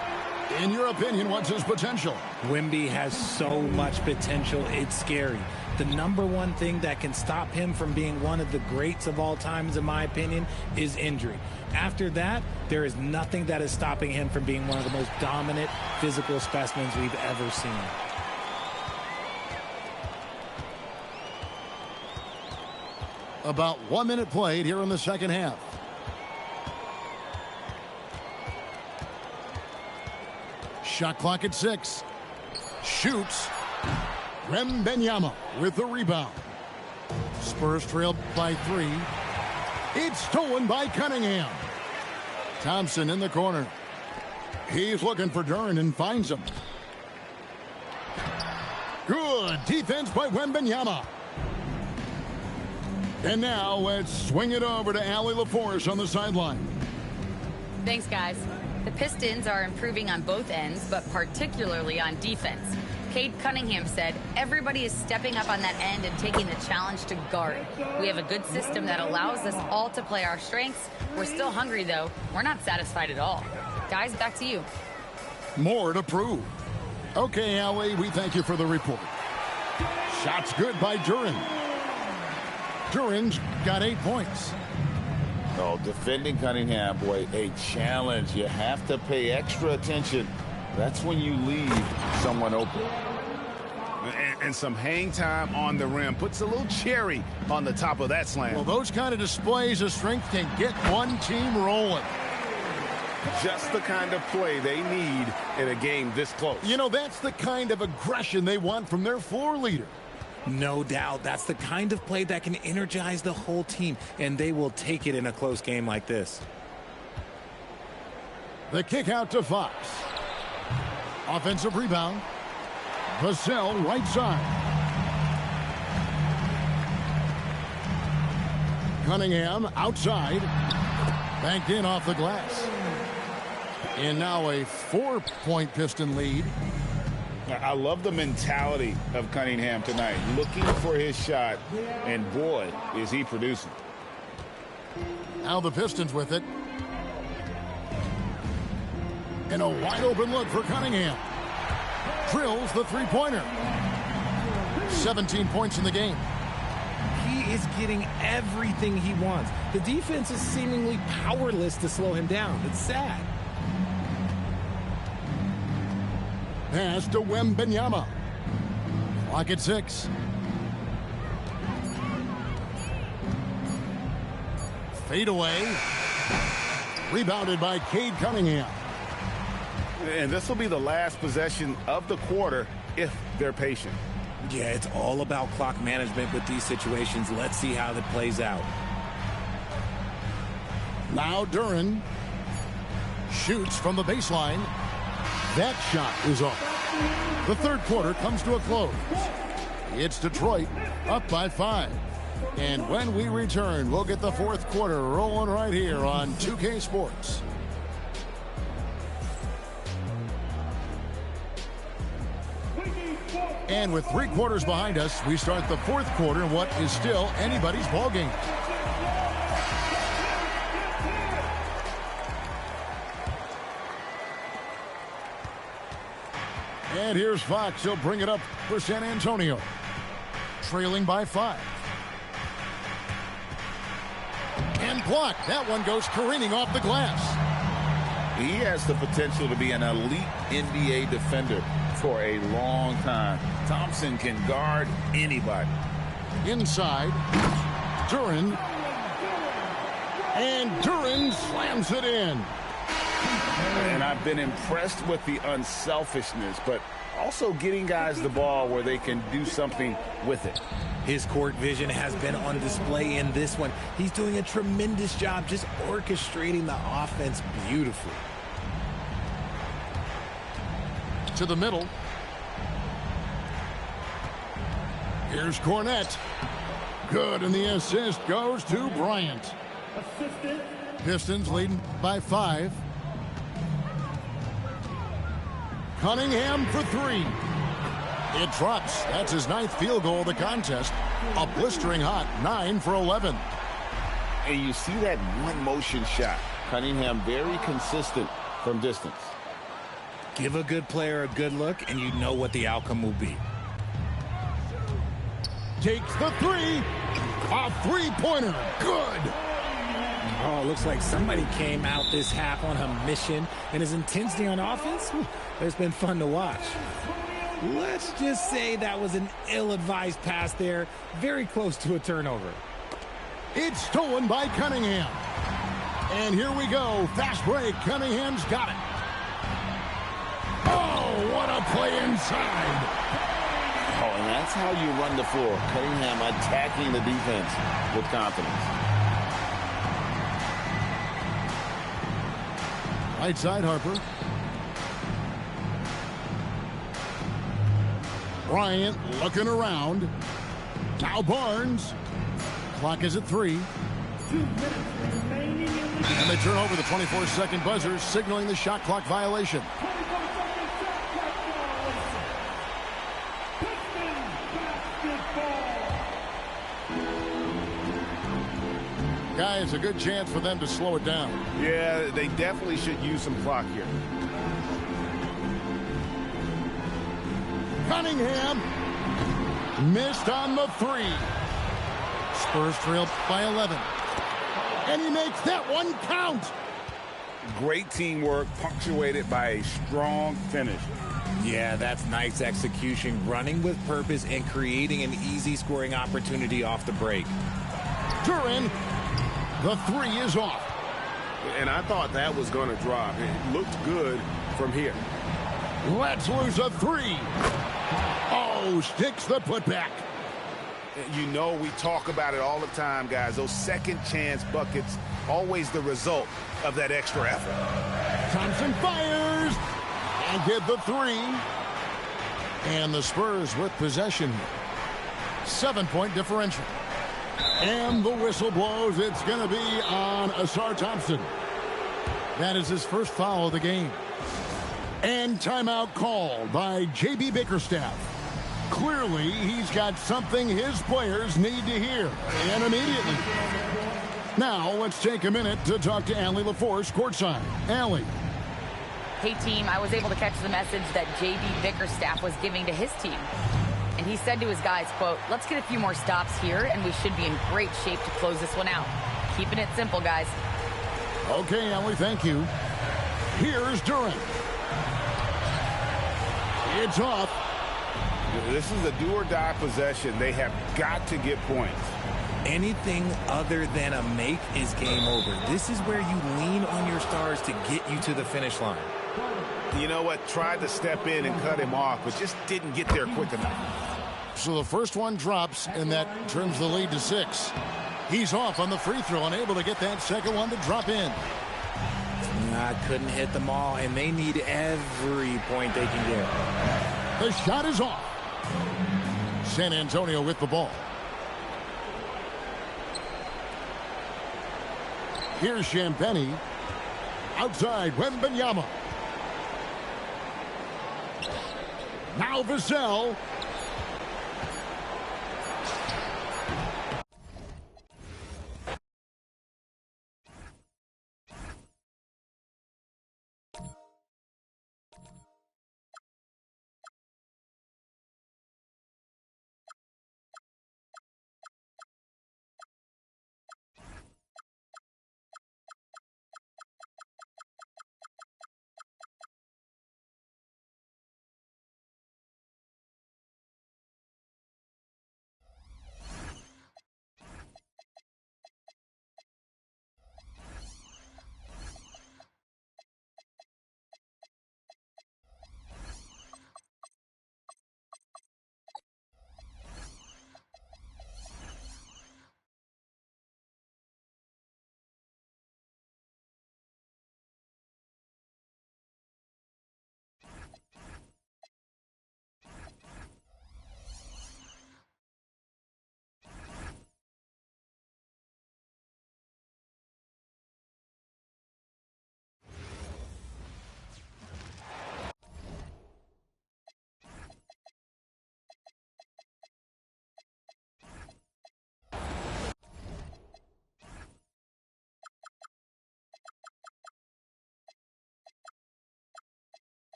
Speaker 1: In your opinion, what's his potential?
Speaker 6: Wemby has so much potential, it's scary. The number one thing that can stop him from being one of the greats of all times, in my opinion, is injury. After that, there is nothing that is stopping him from being one of the most dominant physical specimens we've ever seen.
Speaker 1: About 1 minute played here in the second half. Shot clock at 6. Shoots. Wembanyama with the rebound. Spurs trailed by 3. It's stolen by Cunningham. Thompson in the corner. He's looking for Duren and finds him. Good defense by Wembanyama. And now let's swing it over to Allie LaForce on the sideline.
Speaker 7: Thanks, guys. The Pistons are improving on both ends, but particularly on defense. Cade Cunningham said, everybody is stepping up on that end and taking the challenge to guard. We have a good system that allows us all to play our strengths. We're still hungry, though. We're not satisfied at all. Guys, back to you.
Speaker 1: More to prove. Okay, Allie, we thank you for the report. Shots good by Duren. Duren's got 8 points.
Speaker 2: Oh, defending Cunningham, boy, a challenge. You have to pay extra attention. That's when you leave someone open.
Speaker 3: And some hang time on the rim. Puts a little cherry on the top of that slam.
Speaker 1: Well, those kind of displays of strength can get one team rolling.
Speaker 3: Just the kind of play they need in a game this close.
Speaker 1: You know, that's the kind of aggression they want from their floor leader.
Speaker 9: No doubt. That's the kind of play that can energize the whole team, and they will take it in a close game like this.
Speaker 1: The kick out to Fox. Offensive rebound. Vassell, right side. Cunningham outside. Banked in off the glass. And now a 4-point Piston lead.
Speaker 3: I love the mentality of Cunningham tonight. Looking for his shot, and boy, is he producing.
Speaker 1: Now the Pistons with it. And a wide open look for Cunningham. Drills the three-pointer. 17 points in the game.
Speaker 6: He is getting everything he wants. The defense is seemingly powerless to slow him down. It's sad.
Speaker 1: Pass to Wembanyama. Clock at 6. Fade away. Rebounded by Cade Cunningham.
Speaker 3: And this will be the last possession of the quarter if they're patient.
Speaker 9: Yeah, it's all about clock management with these situations. Let's see how that plays out.
Speaker 1: Now Duren shoots from the baseline. That shot is off. The third quarter comes to a close. It's Detroit up by 5. And when we return, we'll get the fourth quarter rolling right here on 2K Sports. And with 3 quarters behind us, we start the fourth quarter in what is still anybody's ballgame. And here's Fox. He'll bring it up for San Antonio. Trailing by 5. And blocked. That one goes careening off the glass.
Speaker 2: He has the potential to be an elite NBA defender for a long time. Thompson can guard anybody.
Speaker 1: Inside. Duren. And Duren slams it in.
Speaker 2: And I've been impressed with the unselfishness, but also getting guys the ball where they can do something with it.
Speaker 9: His court vision has been on display in this one. He's doing a tremendous job just orchestrating the offense beautifully.
Speaker 1: To the middle. Here's Cornette. Good, and the assist goes to Bryant. Pistons leading by 5. Cunningham for 3. It drops. That's his 9th field goal of the contest. A blistering hot 9 for 11.
Speaker 2: And you see that one motion shot. Cunningham very consistent from distance.
Speaker 9: Give a good player a good look, and you know what the outcome will be.
Speaker 1: Takes the 3. A three-pointer. Good.
Speaker 6: Oh, looks like somebody came out this half on a mission, and his intensity on offense, it's been fun to watch. Let's just say that was an ill-advised pass there, very close to a turnover.
Speaker 1: It's stolen by Cunningham. And here we go. Fast break. Cunningham's got it. Oh, what a play inside.
Speaker 2: Oh, and that's how you run the floor. Cunningham attacking the defense with confidence.
Speaker 1: Right side, Harper. Bryant looking around. Now Barnes. Clock is at 3. And they turn over the 24-second buzzer, signaling the shot clock violation. Guys, a good chance for them to slow it down.
Speaker 3: Yeah, they definitely should use some clock here.
Speaker 1: Cunningham missed on the 3. Spurs trail by 11. And he makes that one count.
Speaker 3: Great teamwork, punctuated by a strong finish.
Speaker 9: Yeah, that's nice execution, running with purpose and creating an easy scoring opportunity off the break.
Speaker 1: Duran, the 3 is off.
Speaker 2: And I thought that was going to drop. It looked good from here.
Speaker 1: Let's lose a 3. Oh, sticks the putback.
Speaker 3: You know, we talk about it all the time, guys. Those second chance buckets, always the result of that extra effort.
Speaker 1: Thompson fires and get the 3. And the Spurs with possession. 7-point differential. And the whistle blows. It's going to be on Asar Thompson. That is his first foul of the game. And timeout called by J.B. Bickerstaff. Clearly, he's got something his players need to hear, and immediately. Now, let's take a minute to talk to Allie LaForce courtside. Allie.
Speaker 7: Hey, team, I was able to catch the message that J.B. Bickerstaff was giving to his team. And he said to his guys, quote, let's get a few more stops here, and we should be in great shape to close this one out. Keeping it simple, guys.
Speaker 1: Okay, Allie, thank you. Here's Durant. It's off.
Speaker 3: This is a do-or-die possession. They have got to get points.
Speaker 9: Anything other than a make is game over. This is where you lean on your stars to get you to the finish line.
Speaker 3: You know what? Tried to step in and cut him off, but just didn't get there quick enough.
Speaker 1: So the first one drops, and that turns the lead to 6. He's off on the free throw and able to get that second one to drop in.
Speaker 9: Couldn't hit them all, and they need every point they can get.
Speaker 1: The shot is off. San Antonio with the ball. Here's Champagnie. Outside, Wembanyama. Now Vassell.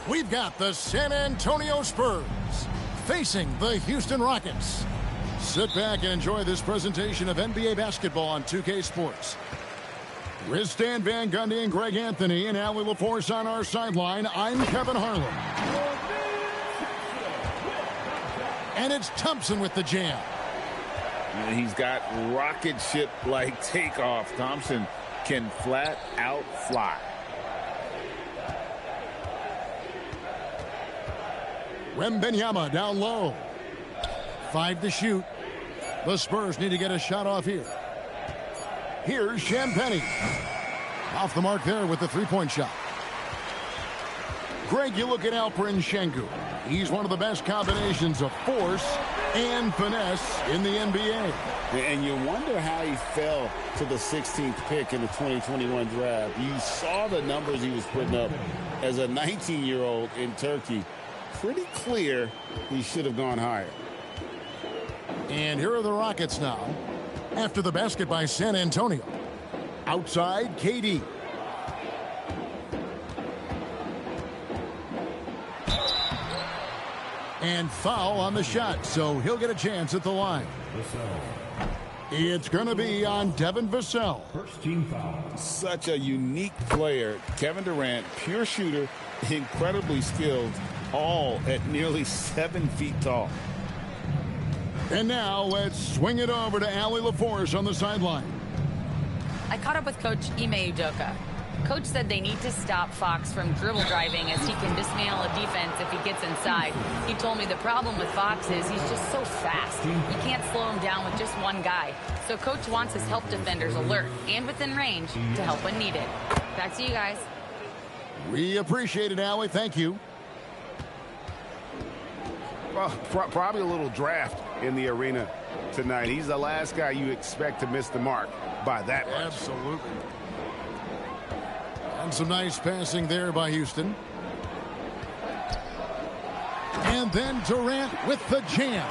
Speaker 1: We've got the San Antonio Spurs facing the Houston Rockets. Sit back and enjoy this presentation of NBA basketball on 2K Sports. With Stan Van Gundy and Greg Anthony and Allie LaForce on our sideline, I'm Kevin Harlan. And it's Thompson with the jam.
Speaker 2: And he's got rocket ship-like takeoff. Thompson can flat out fly.
Speaker 1: Wembanyama down low. 5 to shoot. The Spurs need to get a shot off here. Here's Champagnie. Off the mark there with the three-point shot. Greg, you look at Alperen Sengun. He's one of the best combinations of force and finesse in the NBA.
Speaker 2: And you wonder how he fell to the 16th pick in the 2021 draft. You saw the numbers he was putting up as a 19-year-old in Turkey. Pretty clear he should have gone higher.
Speaker 1: And here are the Rockets now. After the basket by San Antonio. Outside, KD. And foul on the shot, so he'll get a chance at the line. It's going to be on Devin Vassell.
Speaker 8: First team foul.
Speaker 2: Such a unique player. Kevin Durant, pure shooter, incredibly skilled, all at nearly 7 feet tall.
Speaker 1: And now let's swing it over to Allie LaForce on the sideline.
Speaker 7: I caught up with Coach Ime Udoka. Coach said they need to stop Fox from dribble driving as he can dismantle a defense if he gets inside. He told me the problem with Fox is he's just so fast. You can't slow him down with just one guy. So Coach wants his help defenders alert and within range to help when needed. Back to you guys.
Speaker 1: We appreciate it, Allie. Thank you.
Speaker 3: Well, probably a little draft in the arena tonight. He's the last guy you expect to miss the mark by that much.
Speaker 1: Absolutely. And some nice passing there by Houston. And then Durant with the jam.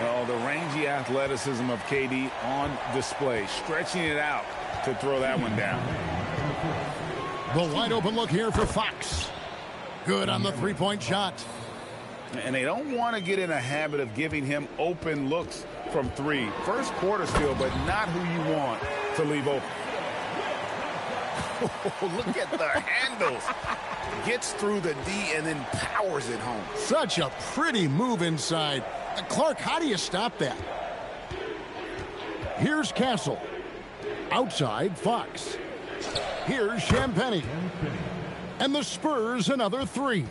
Speaker 2: Oh, the rangy athleticism of KD on display, stretching it out to throw that one down.
Speaker 1: The wide open look here for Fox. Good on the three-point shot.
Speaker 3: And they don't want to get in a habit of giving him open looks from 3. First quarter still, but not who you want to leave open. Look at the handles. Gets through the D and then powers it home.
Speaker 1: Such a pretty move inside. Clark, how do you stop that? Here's Castle. Outside, Fox. Here's Champagnie. And the Spurs another 3.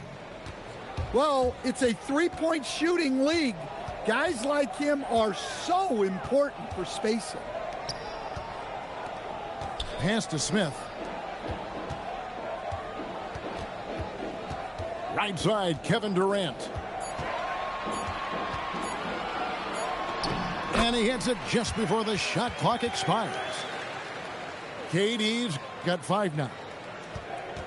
Speaker 10: Well, it's a three-point shooting league. Guys like him are so important for spacing.
Speaker 1: Pass to Smith. Right side, Kevin Durant. And he hits it just before the shot clock expires. KD's got 5 now.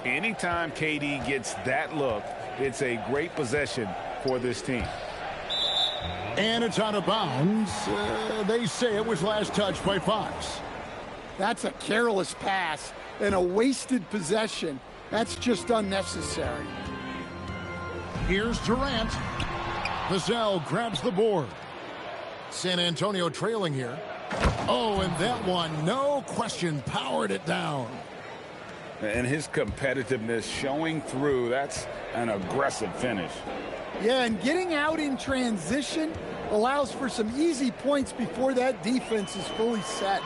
Speaker 3: Anytime KD gets that look, it's a great possession for this team.
Speaker 1: And it's out of bounds. They say it was last touched by Fox.
Speaker 10: That's a careless pass and a wasted possession. That's just unnecessary.
Speaker 1: Here's Durant. Vassell grabs the board. San Antonio trailing here. Oh, and that one, no question, powered it down.
Speaker 2: And his competitiveness showing through. That's an aggressive finish.
Speaker 10: Yeah, and getting out in transition allows for some easy points before that defense is fully set.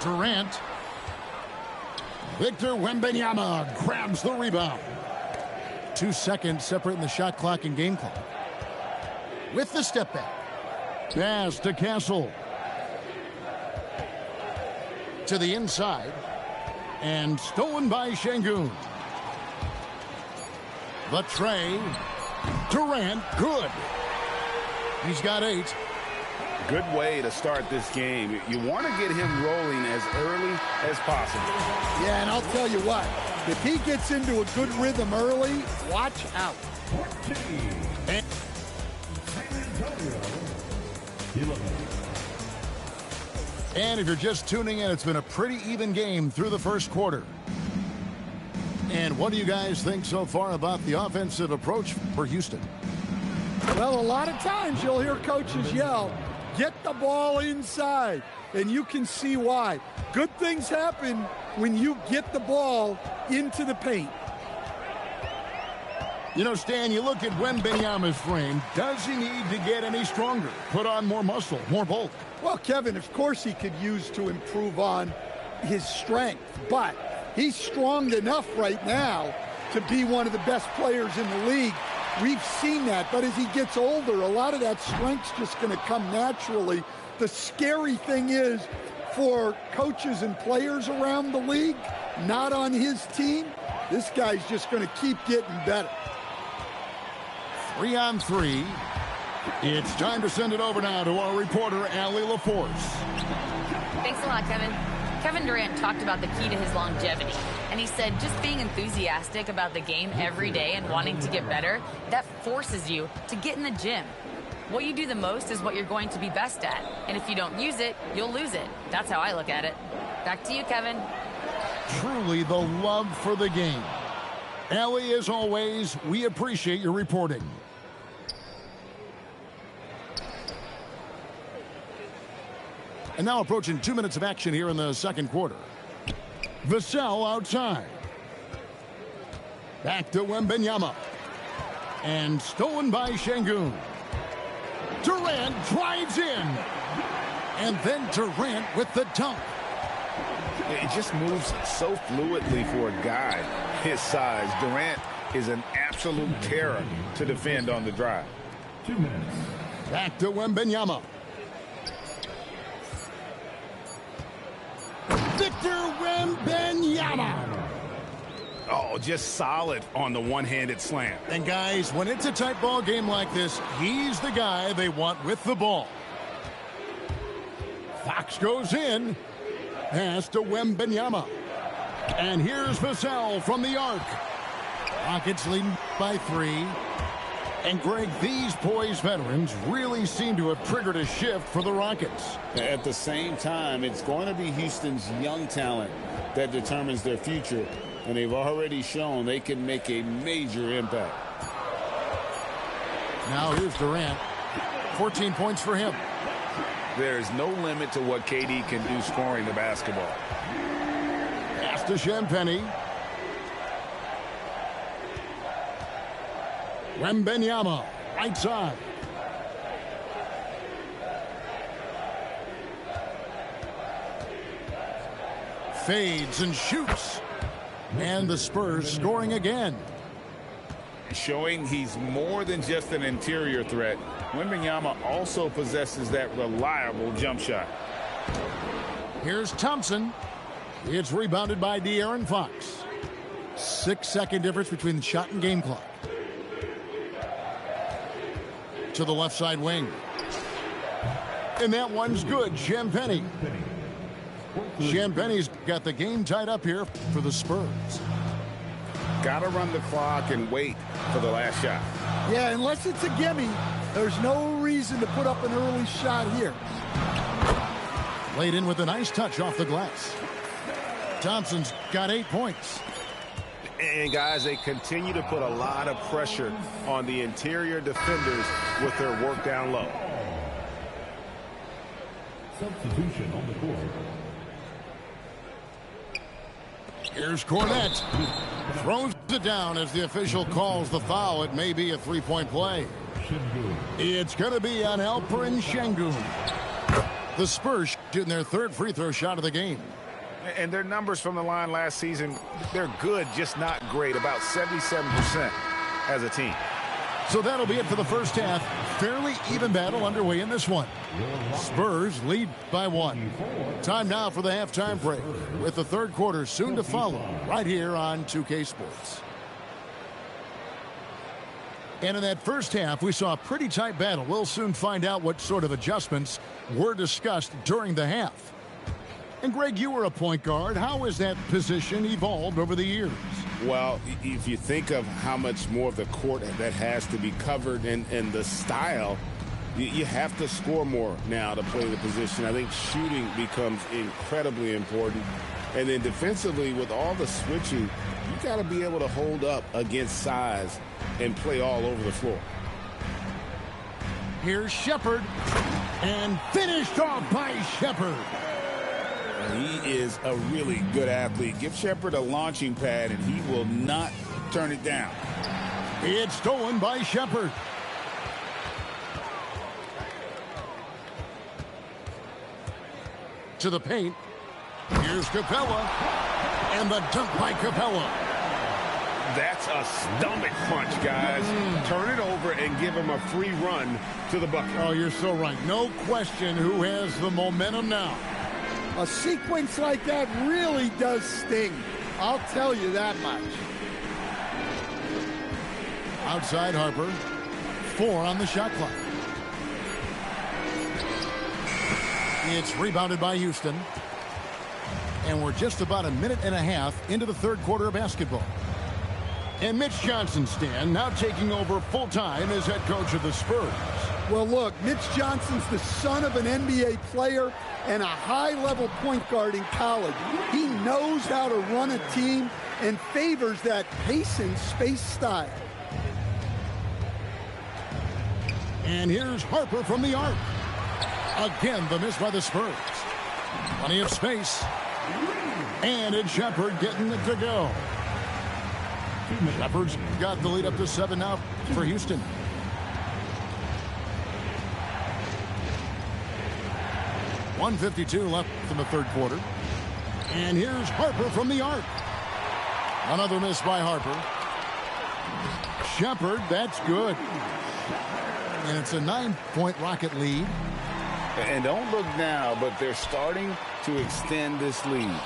Speaker 1: Durant. Victor Wembanyama grabs the rebound. 2 seconds separating the shot clock and game clock. With the step back. Pass to Castle. To the inside. And stolen by Sengun. The tray. Durant, good. He's got 8.
Speaker 3: Good way to start this game. You want to get him rolling as early as possible.
Speaker 10: Yeah, and I'll tell you what. If he gets into a good rhythm early, watch out.
Speaker 1: And if you're just tuning in, it's been a pretty even game through the first quarter. And what do you guys think so far about the offensive approach for Houston?
Speaker 10: Well, a lot of times you'll hear coaches yell, get the ball inside, and you can see why. Good things happen when you get the ball into the paint.
Speaker 1: You know, Stan, you look at Wembanyama's frame. Does he need to get any stronger? Put on more muscle, more bulk?
Speaker 10: Well, Kevin, of course he could use to improve on his strength, but he's strong enough right now to be one of the best players in the league. We've seen that, but as he gets older, a lot of that strength's just going to come naturally. The scary thing is, for coaches and players around the league, not on his team, this guy's just going to keep getting better.
Speaker 1: 3-on-3. It's time to send it over now to our reporter, Allie LaForce.
Speaker 7: Thanks a lot, Kevin. Kevin Durant talked about the key to his longevity, and he said just being enthusiastic about the game every day and wanting to get better, that forces you to get in the gym. What you do the most is what you're going to be best at, and if you don't use it, you'll lose it. That's how I look at it. Back to you, Kevin.
Speaker 1: Truly the love for the game. Allie, as always, we appreciate your reporting. And now approaching 2 minutes of action here in the second quarter. Vassell outside. Back to Wembanyama. And stolen by Şengün. Durant drives in. And then Durant with the dunk.
Speaker 3: It just moves so fluidly for a guy his size. Durant is an absolute terror to defend on the drive.
Speaker 8: 2 minutes.
Speaker 1: Back to Wembanyama. Victor Wembanyama.
Speaker 3: Oh, just solid on the one-handed slam.
Speaker 1: And guys, when it's a tight ball game like this, he's the guy they want with the ball. Fox goes in. Pass to Wembanyama. And here's Vassell from the arc. Rockets leading by 3. And Greg, these poised veterans really seem to have triggered a shift for the Rockets.
Speaker 2: At the same time, it's going to be Houston's young talent that determines their future. And they've already shown they can make a major impact.
Speaker 1: Now here's Durant. 14 points for him.
Speaker 3: There's no limit to what KD can do scoring the basketball.
Speaker 1: Pass to Champagnie. Wembanyama, right side. Fades and shoots. And the Spurs scoring again.
Speaker 3: Showing he's more than just an interior threat. Wembanyama also possesses that reliable jump shot.
Speaker 1: Here's Thompson. It's rebounded by De'Aaron Fox. 6-second difference between the shot and game clock. To the left side wing. And that one's good. Champagnie. Champagnie's got the game tied up here for the Spurs.
Speaker 3: Got to run the clock and wait for the last shot.
Speaker 10: Yeah, unless it's a gimme, there's no reason to put up an early shot here.
Speaker 1: Laid in with a nice touch off the glass. Thompson's got 8 points.
Speaker 3: And guys, they continue to put a lot of pressure on the interior defenders with their work down low.
Speaker 8: Substitution on the court.
Speaker 1: Here's Cornette. Throws it down as the official calls the foul. It may be a three-point play. It's going to be on Alperen Şengün. The Spurs shooting their third free throw shot of the game.
Speaker 3: And their numbers from the line last season, they're good, just not great. About 77% as a team.
Speaker 1: So that'll be it for the first half. Fairly even battle underway in this one. Spurs lead by 1. Time now for the halftime break, with the third quarter soon to follow right here on 2K Sports. And in that first half, we saw a pretty tight battle. We'll soon find out what sort of adjustments were discussed during the half. And Greg, you were a point guard. How has that position evolved over the years?
Speaker 2: Well, if you think of how much more of the court that has to be covered and the style, you have to score more now to play the position. I think shooting becomes incredibly important. And then defensively, with all the switching, you got to be able to hold up against size and play all over the floor.
Speaker 1: Here's Shepherd, and finished off by Shepherd.
Speaker 2: He is a really good athlete. Give Shepherd a launching pad, and he will not turn it down.
Speaker 1: It's stolen by Shepard. To the paint. Here's Capella. And the dunk by Capella.
Speaker 2: That's a stomach punch, guys. Turn it over and give him a free run to the bucket.
Speaker 1: Oh, you're so right. No question who has the momentum now.
Speaker 10: A sequence like that really does sting. I'll tell you that much.
Speaker 1: Outside Harper. 4 on the shot clock. It's rebounded by Houston. And we're just about a minute and a half into the third quarter of basketball. And Mitch Johnson, Stan, now taking over full-time as head coach of the Spurs.
Speaker 10: Well, look, Mitch Johnson's the son of an NBA player and a high-level point guard in college. He knows how to run a team and favors that pace and space style.
Speaker 1: And here's Harper from the arc. Again, the miss by the Spurs. Plenty of space. And it's Shepard getting it to go. Shepard's got the lead up to 7 now for Houston. .152 left in the third quarter. And here's Harper from the arc. Another miss by Harper. Shepard, that's good. And it's a 9-point Rocket lead.
Speaker 2: And don't look now, but they're starting to extend this lead.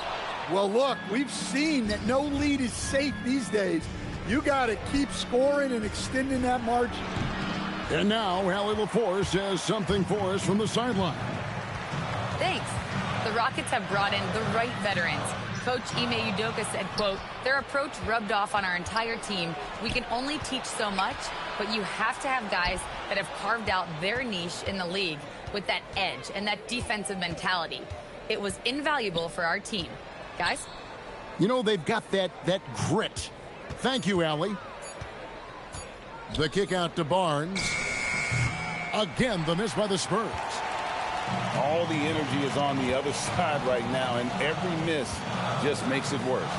Speaker 10: Well, look, we've seen that no lead is safe these days. You got to keep scoring and extending that margin.
Speaker 1: And now, Allie LaForce has something for us from the sideline.
Speaker 7: Thanks. The Rockets have brought in the right veterans. Coach Ime Udoka said, quote, their approach rubbed off on our entire team. We can only teach so much, but you have to have guys that have carved out their niche in the league with that edge and that defensive mentality. It was invaluable for our team. Guys?
Speaker 1: You know, they've got that grit. Thank you, Allie. The kick out to Barnes. Again, the miss by the Spurs.
Speaker 2: All the energy is on the other side right now, and every miss just makes it worse.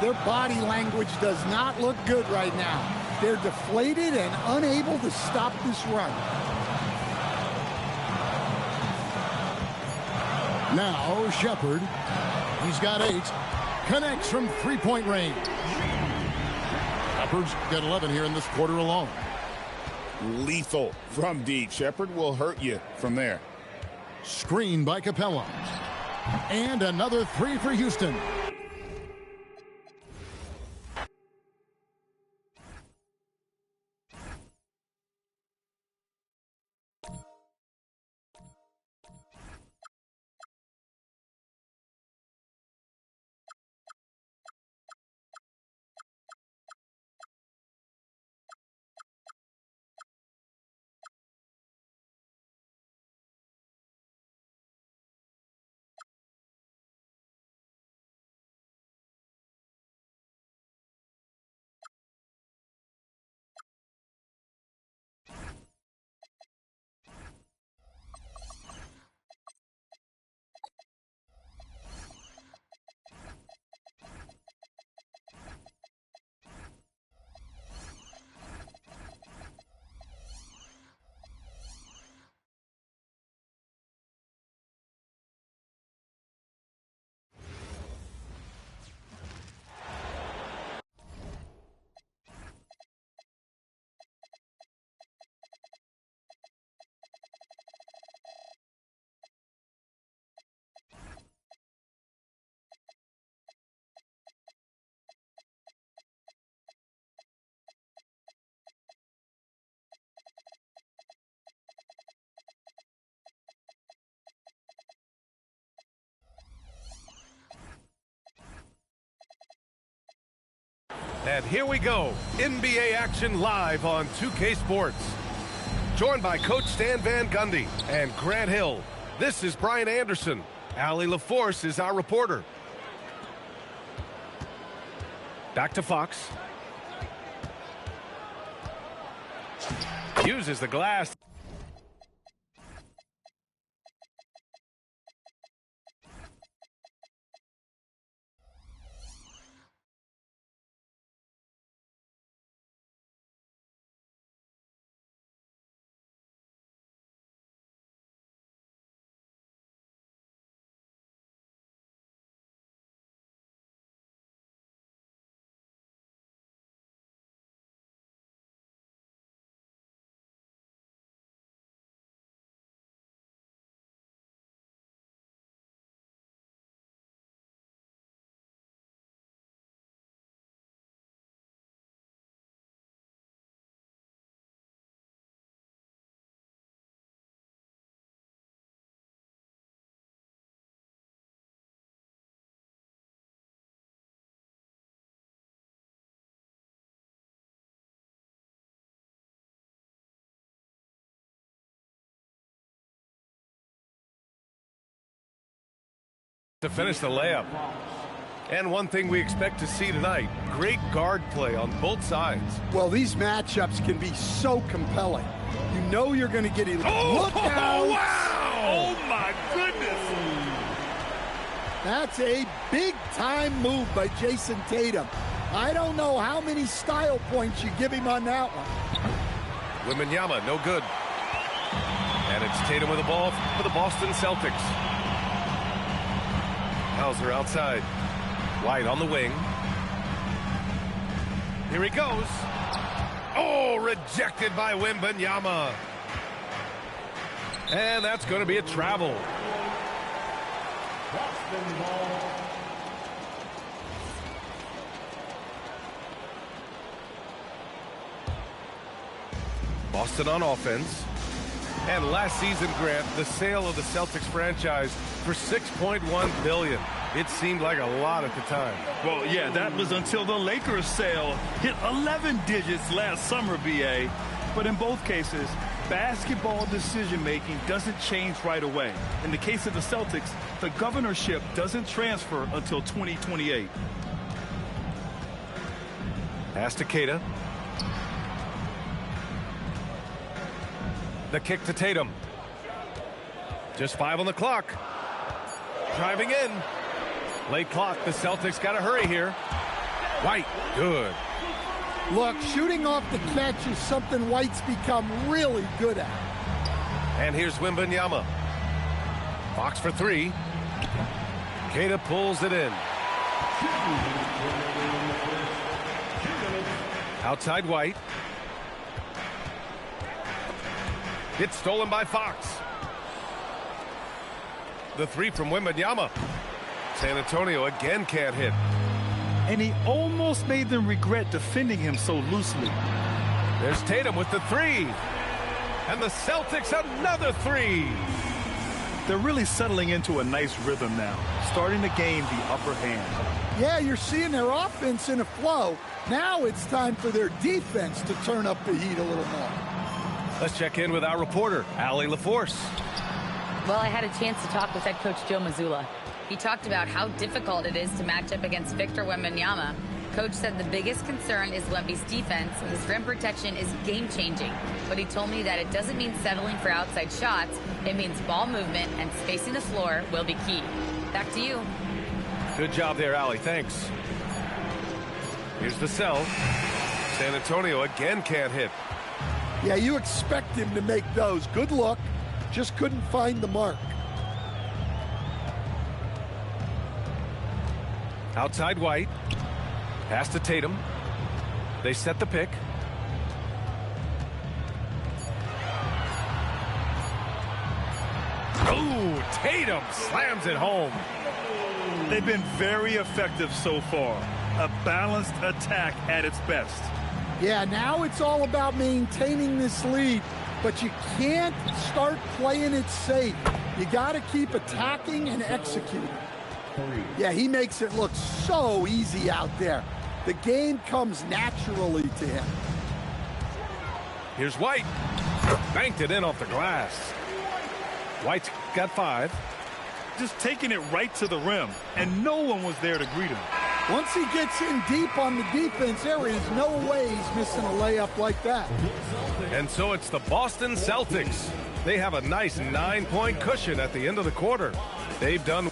Speaker 10: Their body language does not look good right now. They're deflated and unable to stop this run.
Speaker 1: Now, Shepard. He's got 8. Connects from three-point range. Shepard's got 11 here in this quarter alone.
Speaker 2: Lethal from deep. Shepard will hurt you from there.
Speaker 1: Screen by Capella. And another 3 for Houston.
Speaker 5: And here we go. NBA action live on 2K Sports. Joined by Coach Stan Van Gundy and Grant Hill. This is Brian Anderson. Allie LaForce is our reporter. Back to Fox. Uses the glass. to finish the layup. And one thing we expect to see tonight, great guard play on both sides.
Speaker 10: Well, these matchups can be so compelling. You know you're going to get elite. Look out!
Speaker 4: Wow! Oh, my goodness!
Speaker 10: That's a big-time move by Jason Tatum. I don't know how many style points you give him on that one.
Speaker 5: Wembanyama, no good. And it's Tatum with the ball for the Boston Celtics. Hauser outside. White on the wing. Here he goes. Oh, rejected by Wembanyama. And that's going to be a travel. Boston on offense. And last season, Grant, the sale of the Celtics franchise for $6.1 billion. It seemed like a lot at the time.
Speaker 4: Well, yeah, that was until the Lakers sale hit 11 digits last summer, B.A. But in both cases, basketball decision-making doesn't change right away. In the case of the Celtics, the governorship doesn't transfer until 2028.
Speaker 5: Pass to Keita. The kick to Tatum. Just 5 on the clock. Driving in. Late clock. The Celtics got to hurry here. White. Good.
Speaker 10: Look, shooting off the catch is something White's become really good at.
Speaker 5: And here's Wembanyama. Fox for 3. Keita pulls it in. Outside White. It's stolen by Fox. The 3 from Wembanyama. San Antonio again can't hit.
Speaker 4: And he almost made them regret defending him so loosely.
Speaker 5: There's Tatum with the 3. And the Celtics another 3.
Speaker 4: They're really settling into a nice rhythm now, starting to gain the upper hand.
Speaker 10: Yeah, you're seeing their offense in a flow. Now it's time for their defense to turn up the heat a little more.
Speaker 5: Let's check in with our reporter, Allie LaForce.
Speaker 7: Well, I had a chance to talk with head coach Joe Mazzulla. He talked about how difficult it is to match up against Victor Wembanyama. Coach said the biggest concern is Wemby's defense. His rim protection is game-changing. But he told me that it doesn't mean settling for outside shots. It means ball movement and spacing the floor will be key. Back to you.
Speaker 5: Good job there, Allie. Thanks. Here's the sell. San Antonio again can't hit.
Speaker 10: Yeah, you expect him to make those. Good look. Just couldn't find the mark.
Speaker 5: Outside White. Pass to Tatum. They set the pick. Oh, Tatum slams it home.
Speaker 4: They've been very effective so far. A balanced attack at its best.
Speaker 10: Yeah, now it's all about maintaining this lead, but you can't start playing it safe. You got to keep attacking and executing. Yeah, he makes it look so easy out there. The game comes naturally to him.
Speaker 5: Here's White. Banked it in off the glass. White's got 5.
Speaker 4: Just taking it right to the rim, and no one was there to greet him.
Speaker 10: Once he gets in deep on the defense, there is no way he's missing a layup like that.
Speaker 5: And so it's the Boston Celtics. They have a nice 9-point cushion at the end of the quarter. They've done.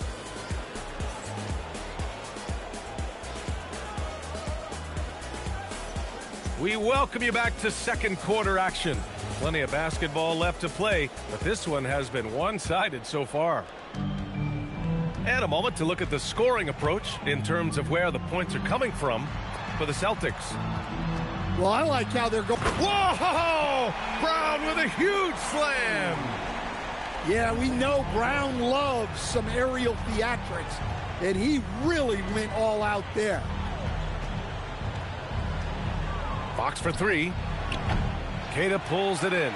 Speaker 5: We welcome you back to second quarter action. Plenty of basketball left to play, but this one has been one-sided so far. And a moment to look at the scoring approach in terms of where the points are coming from for the Celtics.
Speaker 10: Well, I like how they're going.
Speaker 5: Whoa! Brown with a huge slam.
Speaker 10: Yeah, we know Brown loves some aerial theatrics, and he really went all out there.
Speaker 5: Fox for 3. Keita pulls it in.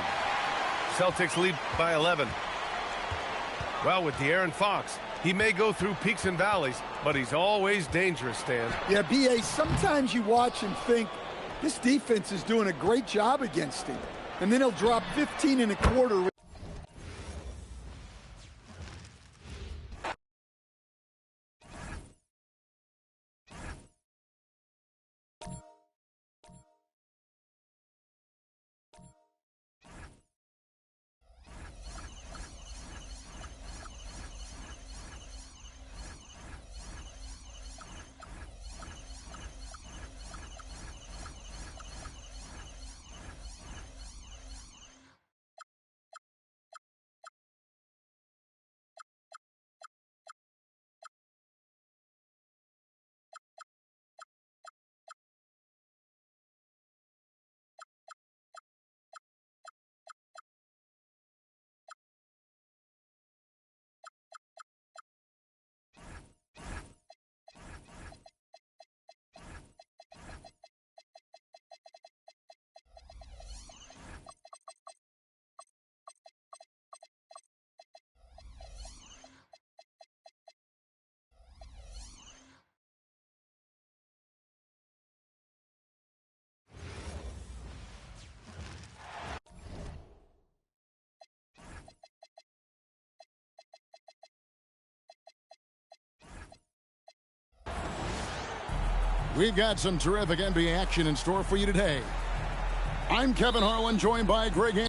Speaker 5: Celtics lead by 11. Well, with De'Aaron Fox, he may go through peaks and valleys, but he's always dangerous, Stan.
Speaker 10: Yeah, B.A., sometimes you watch and think, this defense is doing a great job against him. And then he'll drop 15 in a quarter.
Speaker 1: We've got some terrific NBA action in store for you today. I'm Kevin Harlan, joined by Greg.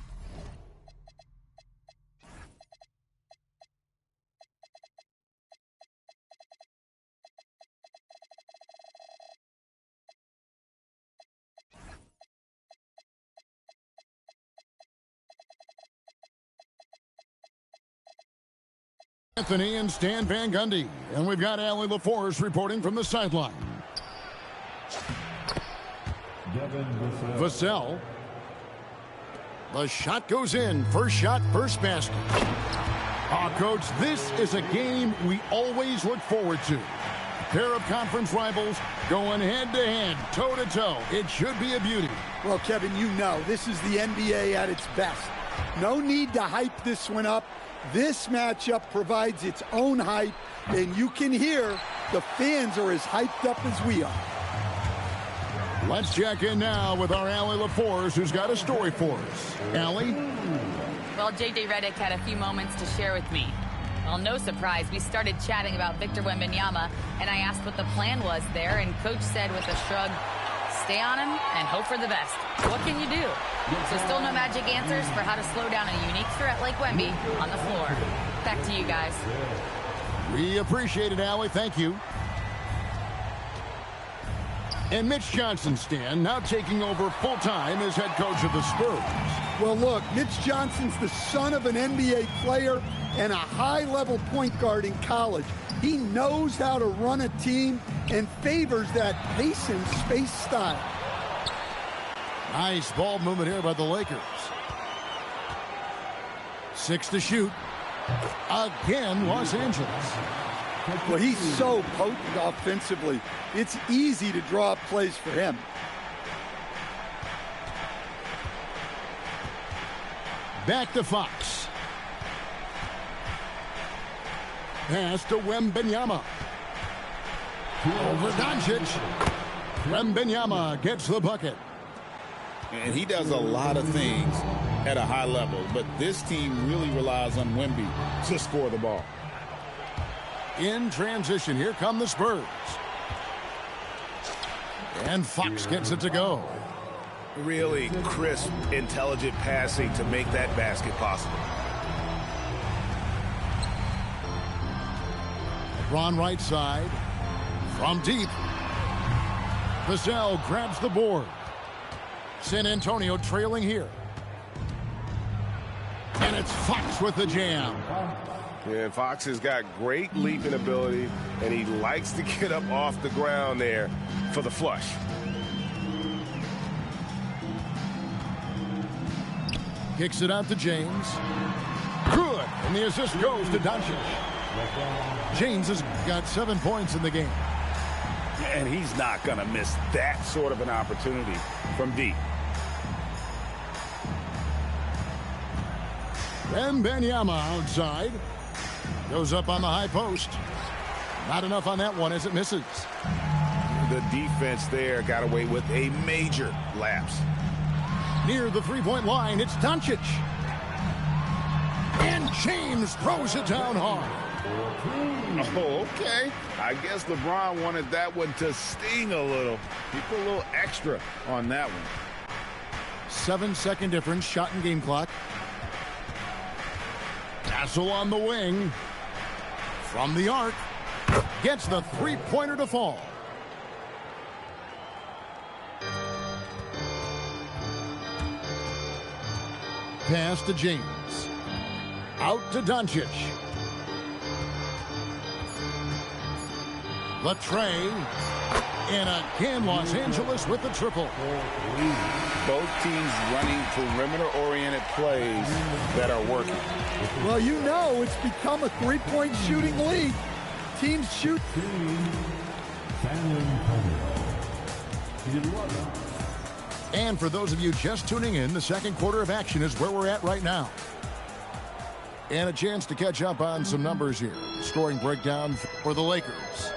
Speaker 1: Anthony and Stan Van Gundy. And we've got Allie LaForce reporting from the sideline. Vassell. The shot goes in. First shot, first basket. Coach, this is a game we always look forward to. Pair of conference rivals going head-to-head, toe-to-toe. It should be a beauty.
Speaker 10: Well, Kevin, you know, this is the NBA at its best. No need to hype this one up. This matchup provides its own hype, and you can hear the fans are as hyped up as we are.
Speaker 1: Let's check in now with our Allie LaForce, who's got a story for us. Allie?
Speaker 7: Well, J.J. Redick had a few moments to share with me. Well, no surprise, we started chatting about Victor Wembanyama, and I asked what the plan was there, and Coach said with a shrug, stay on him and hope for the best. What can you do? So still no magic answers for how to slow down a unique threat like Wemby on the floor. Back to you guys.
Speaker 1: We appreciate it, Allie. Thank you. And Mitch Johnson, Stan, now taking over full-time as head coach of the Spurs.
Speaker 10: Well, look, Mitch Johnson's the son of an NBA player and a high-level point guard in college. He knows how to run a team and favors that pace and space style.
Speaker 1: Nice ball movement here by the Lakers. 6 to shoot. Again, Los Angeles.
Speaker 10: Well, he's so potent offensively. It's easy to draw up plays for him.
Speaker 1: Back to Fox. Pass to Wembanyama. Over Doncic. Wembanyama gets the bucket.
Speaker 2: And he does a lot of things at a high level, but this team really relies on Wemby to score the ball.
Speaker 1: In transition, here come the Spurs. And Fox gets it to go.
Speaker 3: Really crisp, intelligent passing to make that basket possible.
Speaker 1: LeBron right side. From deep. Vassell grabs the board. San Antonio trailing here. And it's Fox with the jam.
Speaker 3: Yeah, Fox has got great leaping ability, and he likes to get up off the ground there for the flush.
Speaker 1: Kicks it out to James. Good. And the assist goes to Doncic. James has got 7 points in the game.
Speaker 3: And he's not going to miss that sort of an opportunity from deep.
Speaker 1: Wembanyama outside. Goes up on the high post. Not enough on that one as it misses.
Speaker 3: The defense there got away with a major lapse.
Speaker 1: Near the three-point line, it's Doncic. And James throws it down hard.
Speaker 3: Oh, okay. I guess LeBron wanted that one to sting a little. He put a little extra on that one.
Speaker 1: 7-second difference, shot and game clock. Castle on the wing. From the arc. Gets the three-pointer to fall. Pass to James. Out to Doncic. The tray. And again, Los Angeles with the triple.
Speaker 2: Both teams running perimeter-oriented plays that are working.
Speaker 10: Well, you know, it's become a three-point shooting league. Teams shoot.
Speaker 1: And for those of you just tuning in, the second quarter of action is where we're at right now. And a chance to catch up on some numbers here. Scoring breakdown for the Lakers.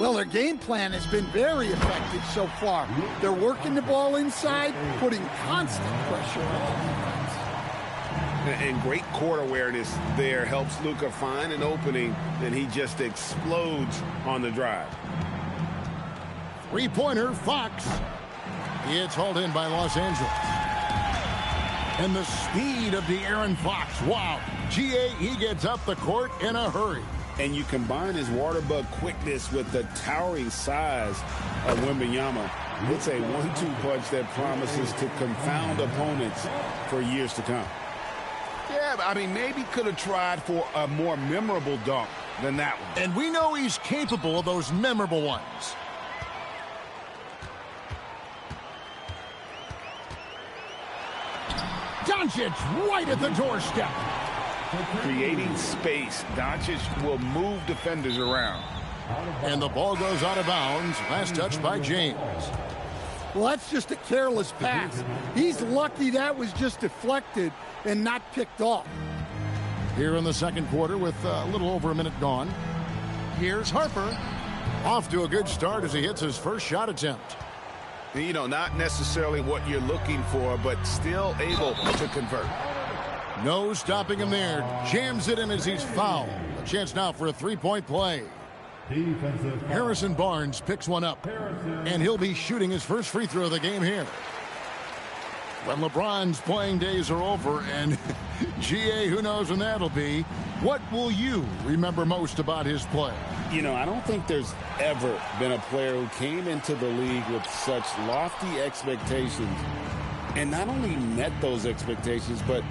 Speaker 10: Well, their game plan has been very effective so far. They're working the ball inside, putting constant pressure on defense.
Speaker 3: And great court awareness there helps Luka find an opening, and he just explodes on the drive.
Speaker 1: Three-pointer, Fox. It's hauled in by Los Angeles. And the speed of De'Aaron Fox. Wow. G.A., he gets up the court in a hurry.
Speaker 2: And you combine his water bug quickness with the towering size of Wembanyama. It's a 1-2 punch that promises to confound opponents for years to come.
Speaker 3: Yeah, I mean, maybe could have tried for a more memorable dunk than that one.
Speaker 1: And we know he's capable of those memorable ones. Doncic right at the doorstep.
Speaker 3: Creating space, Doncic will move defenders around.
Speaker 1: And the ball goes out of bounds. Last touch by James.
Speaker 10: Well, that's just a careless pass. He's lucky that was just deflected and not picked off.
Speaker 1: Here in the second quarter with a little over a minute gone. Here's Harper. Off to a good start as he hits his first shot attempt.
Speaker 3: You know, not necessarily what you're looking for, but still able to convert.
Speaker 1: No stopping him there. Jams it in as he's fouled. A chance now for a three-point play. Harrison Barnes picks one up, and he'll be shooting his first free throw of the game here. When LeBron's playing days are over, and G.A., who knows when that'll be, what will you remember most about his play?
Speaker 2: You know, I don't think there's ever been a player who came into the league with such lofty expectations and not only met those expectations, but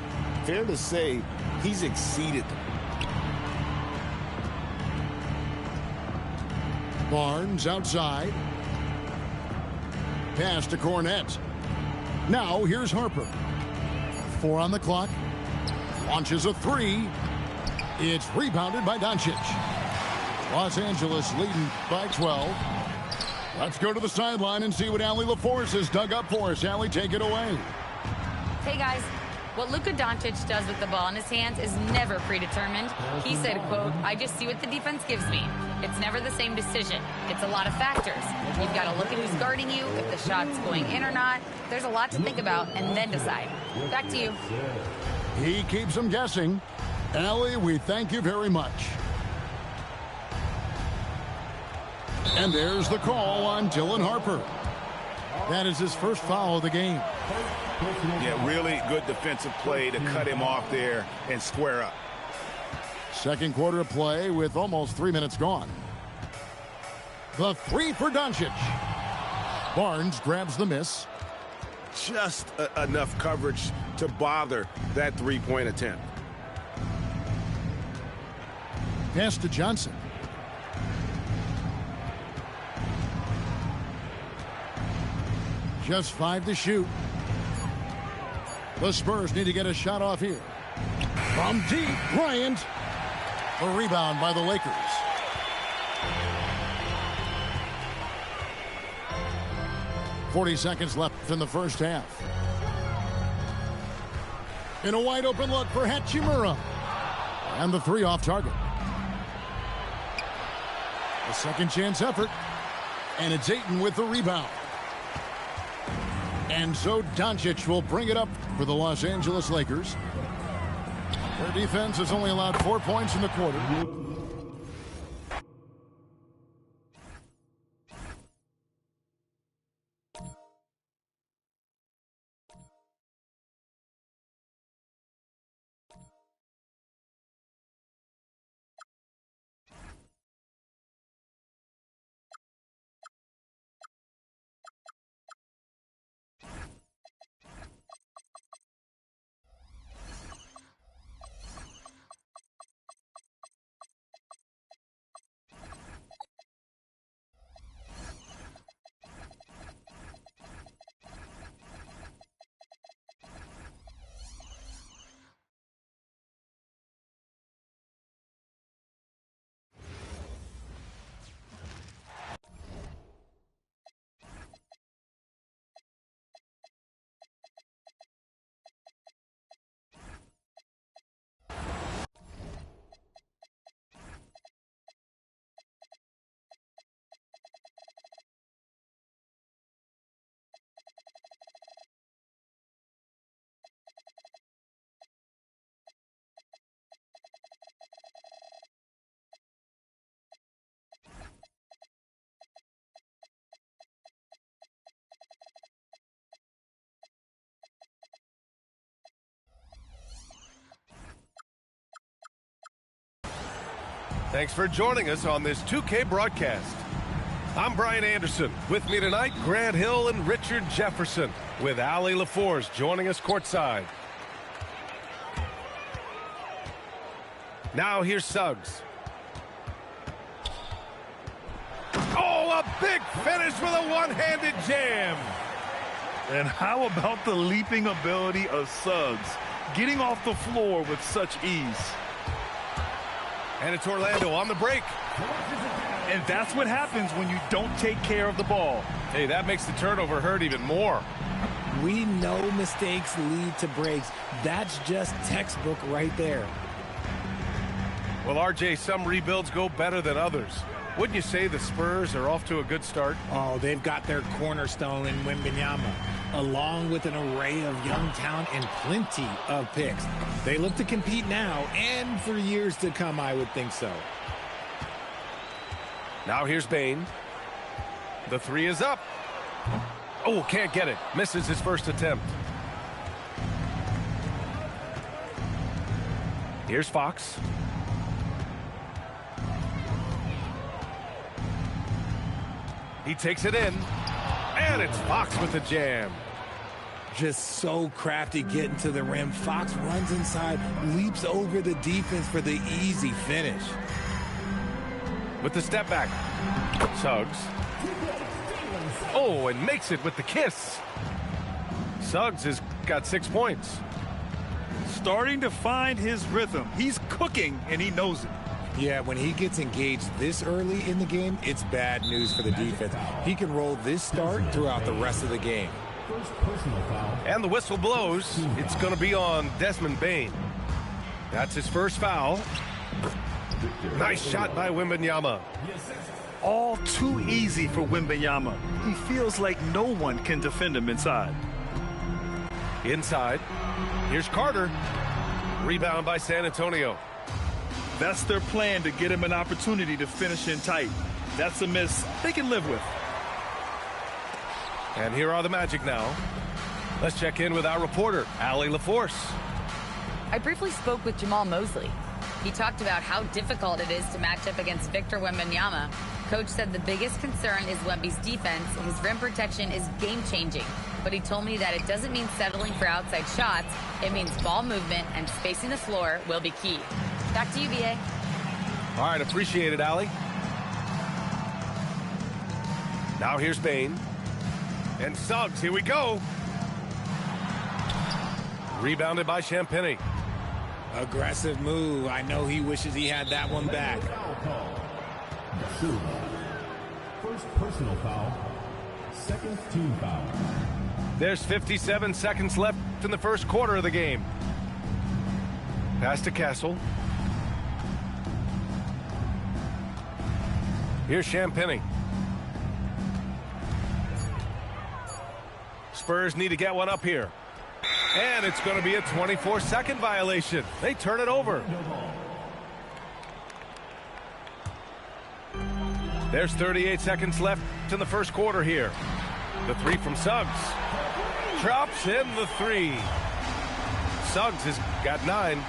Speaker 2: fair to say, he's exceeded them.
Speaker 1: Barnes outside. Pass to Cornette. Now here's Harper. 4 on the clock. Launches a three. It's rebounded by Doncic. Los Angeles leading by 12. Let's go to the sideline and see what Allie LaForce has dug up for us. Allie, take it away.
Speaker 7: Hey, guys. What Luka Doncic does with the ball in his hands is never predetermined. He said, quote, "I just see what the defense gives me. It's never the same decision. It's a lot of factors. You've got to look at who's guarding you, if the shot's going in or not. There's a lot to think about and then decide." Back to you.
Speaker 1: He keeps them guessing. Allie, we thank you very much. And there's the call on Dylan Harper. That is his first foul of the game.
Speaker 3: Yeah, really good defensive play to cut him off there and square up.
Speaker 1: Second quarter of play with almost 3 minutes gone. The three for Doncic. Barnes grabs the miss.
Speaker 3: Just enough coverage to bother that three-point attempt.
Speaker 1: Pass to Johnson. Just 5 to shoot. The Spurs need to get a shot off here. From deep, Bryant. The rebound by the Lakers. .40 left in the first half. In a wide open look for Hachimura. And the three off target. A second chance effort. And it's Ayton with the rebound. And so Doncic will bring it up for the Los Angeles Lakers. Their defense has only allowed 4 points in the quarter.
Speaker 5: Thanks for joining us on this 2K broadcast. I'm Brian Anderson. With me tonight, Grant Hill and Richard Jefferson, with Allie LaForce joining us courtside. Now here's Suggs. Oh, a big finish with a one-handed jam.
Speaker 4: And how about the leaping ability of Suggs, getting off the floor with such ease?
Speaker 5: And it's Orlando on the break.
Speaker 4: And that's what happens when you don't take care of the ball.
Speaker 5: Hey, that makes the turnover hurt even more.
Speaker 6: We know mistakes lead to breaks. That's just textbook right there.
Speaker 5: Well, RJ, some rebuilds go better than others. Wouldn't you say the Spurs are off to a good start?
Speaker 6: Oh, they've got their cornerstone in Wembanyama, along with an array of young talent and plenty of picks. They look to compete now and for years to come, I would think so.
Speaker 5: Now here's Bane. The three is up. Oh, can't get it. Misses his first attempt. Here's Fox. He takes it in. And it's Fox with the jam.
Speaker 6: Just so crafty getting to the rim. Fox runs inside, leaps over the defense for the easy finish.
Speaker 5: With the step back. Suggs. Oh, and makes it with the kiss. Suggs has got 6 points.
Speaker 4: Starting to find his rhythm. He's cooking, and he knows it.
Speaker 6: Yeah, when he gets engaged this early in the game, it's bad news for the defense. He can roll this start throughout the rest of the game.
Speaker 5: And the whistle blows. It's going to be on Desmond Bane. That's his first foul. Nice shot by Wembanyama.
Speaker 4: All too easy for Wembanyama. He feels like no one can defend him inside.
Speaker 5: Inside. Here's Carter. Rebound by San Antonio.
Speaker 4: That's their plan, to get him an opportunity to finish in tight. That's a miss they can live with.
Speaker 5: And here are the Magic now. Let's check in with our reporter, Allie LaForce.
Speaker 7: I briefly spoke with Jamal Mosley. He talked about how difficult it is to match up against Victor Wembanyama. Coach said the biggest concern is Wemby's defense. His rim protection is game-changing. But he told me that it doesn't mean settling for outside shots. It means ball movement and spacing the floor will be key. Back to you, B.A.
Speaker 5: All right, appreciate it, Allie. Now here's Bane. And Suggs, here we go. Rebounded by Champagny.
Speaker 6: Aggressive move. I know he wishes he had that one back.
Speaker 8: First personal foul. Second team foul.
Speaker 5: There's 57 seconds left in the first quarter of the game. Pass to Castle. Here's Champagny. Spurs need to get one up here. And it's going to be a 24-second violation. They turn it over. There's 38 seconds left in the first quarter here. The three from Suggs. Drops in the three. Suggs has got 9.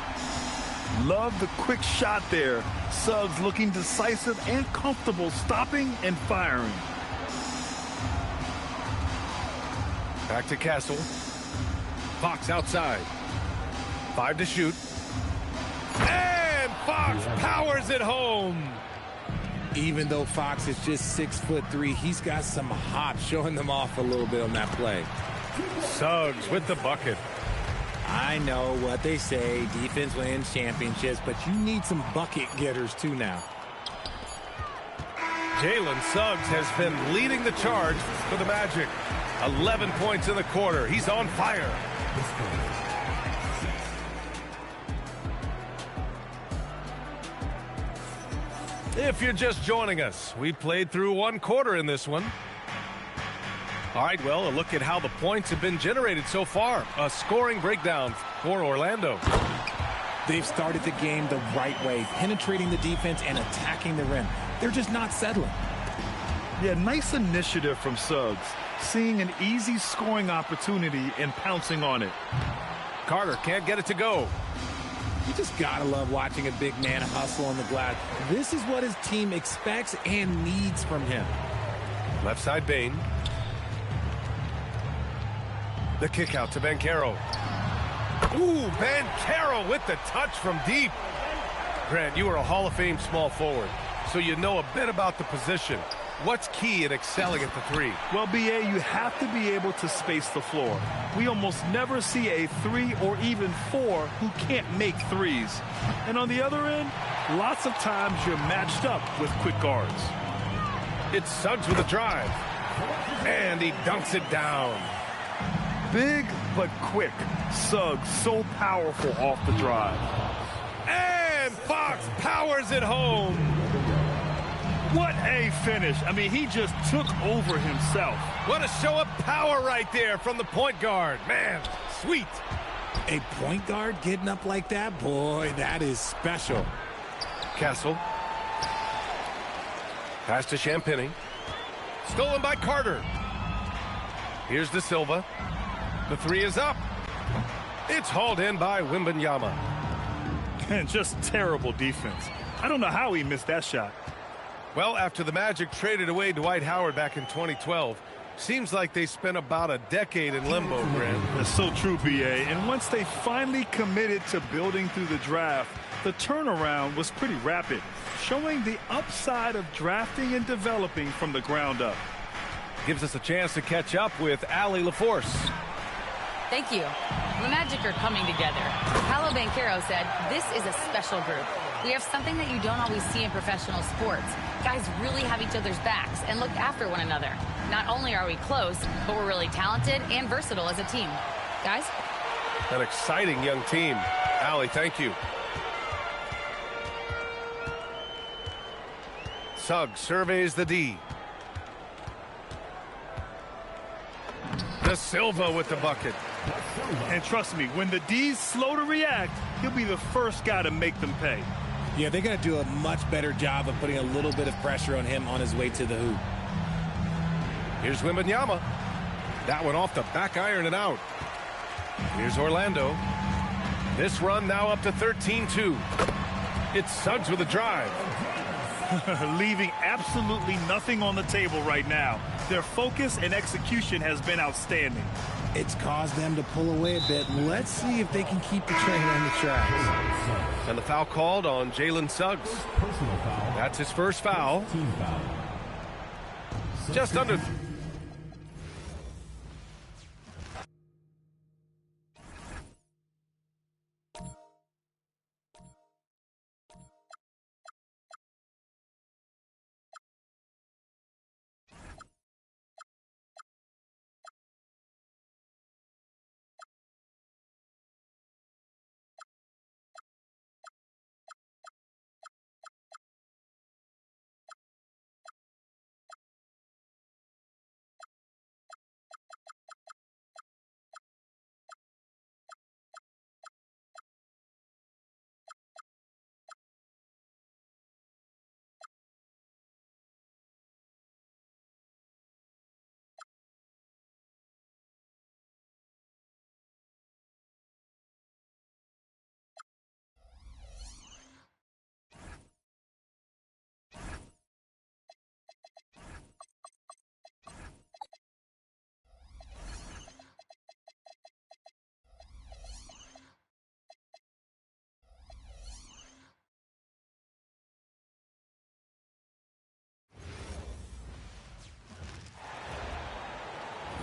Speaker 4: Love the quick shot there. Suggs looking decisive and comfortable stopping and firing.
Speaker 5: Back to Castle. Fox outside. 5 to shoot. And Fox powers it home.
Speaker 6: Even though Fox is just 6'3", he's got some hop, showing them off a little bit on that play.
Speaker 5: Suggs with the bucket.
Speaker 6: I know what they say, defense wins championships, but you need some bucket getters too now.
Speaker 5: Jalen Suggs has been leading the charge for the Magic. 11 points in the quarter. He's on fire. If you're just joining us, we played through one quarter in this one. All right, well, a look at how the points have been generated so far. A scoring breakdown for Orlando.
Speaker 6: They've started the game the right way, penetrating the defense and attacking the rim. They're just not settling.
Speaker 4: Yeah, nice initiative from Suggs. Seeing an easy scoring opportunity and pouncing on it.
Speaker 5: Carter can't get it to go.
Speaker 6: You just gotta love watching a big man hustle on the glass. This is what his team expects and needs from him.
Speaker 5: Left side Bain. The kick out to Banchero. Ooh, Banchero with the touch from deep. Grant, you are a Hall of Fame small forward, so you know a bit about the position. What's key in excelling at the three?
Speaker 4: Well, BA, you have to be able to space the floor. We almost never see a 3 or even 4 who can't make threes. And on the other end, lots of times you're matched up with quick guards.
Speaker 5: It's Suggs with a drive. And he dunks it down.
Speaker 4: Big but quick. Suggs so powerful off the drive.
Speaker 5: And Fox powers it home.
Speaker 4: What a finish. I mean, he just took over himself.
Speaker 5: What a show of power right there from the point guard. Man, sweet.
Speaker 6: A point guard getting up like that? Boy, that is special.
Speaker 5: Castle. Pass to Champagny. Stolen by Carter. Here's De Silva. The three is up. It's hauled in by Wembanyama.
Speaker 4: And just terrible defense. I don't know how he missed that shot.
Speaker 5: Well, after the Magic traded away Dwight Howard back in 2012, seems like they spent about a decade in limbo, Grant.
Speaker 4: That's so true, BA. And once they finally committed to building through the draft, the turnaround was pretty rapid, showing the upside of drafting and developing from the ground up.
Speaker 5: Gives us a chance to catch up with Allie LaForce.
Speaker 7: Thank you. The Magic are coming together. Paolo Banchero said, "This is a special group. We have something that you don't always see in professional sports. Guys really have each other's backs and look after one another. Not only are we close, but we're really talented and versatile as a team." Guys?
Speaker 5: An exciting young team. Allie, thank you. Suggs surveys the D. De Silva with the bucket.
Speaker 4: And trust me, when the D's slow to react, he'll be the first guy to make them pay.
Speaker 6: Yeah, they're going to do a much better job of putting a little bit of pressure on him on his way to the hoop.
Speaker 5: Here's Wembanyama. That one off the back iron and out. Here's Orlando. This run now up to 13-2. It's Suggs with a drive.
Speaker 4: Leaving absolutely nothing on the table right now. Their focus and execution has been outstanding.
Speaker 6: It's caused them to pull away a bit. Let's see if they can keep the train on the tracks.
Speaker 5: And the foul called on Jalen Suggs. That's his first foul. Just under...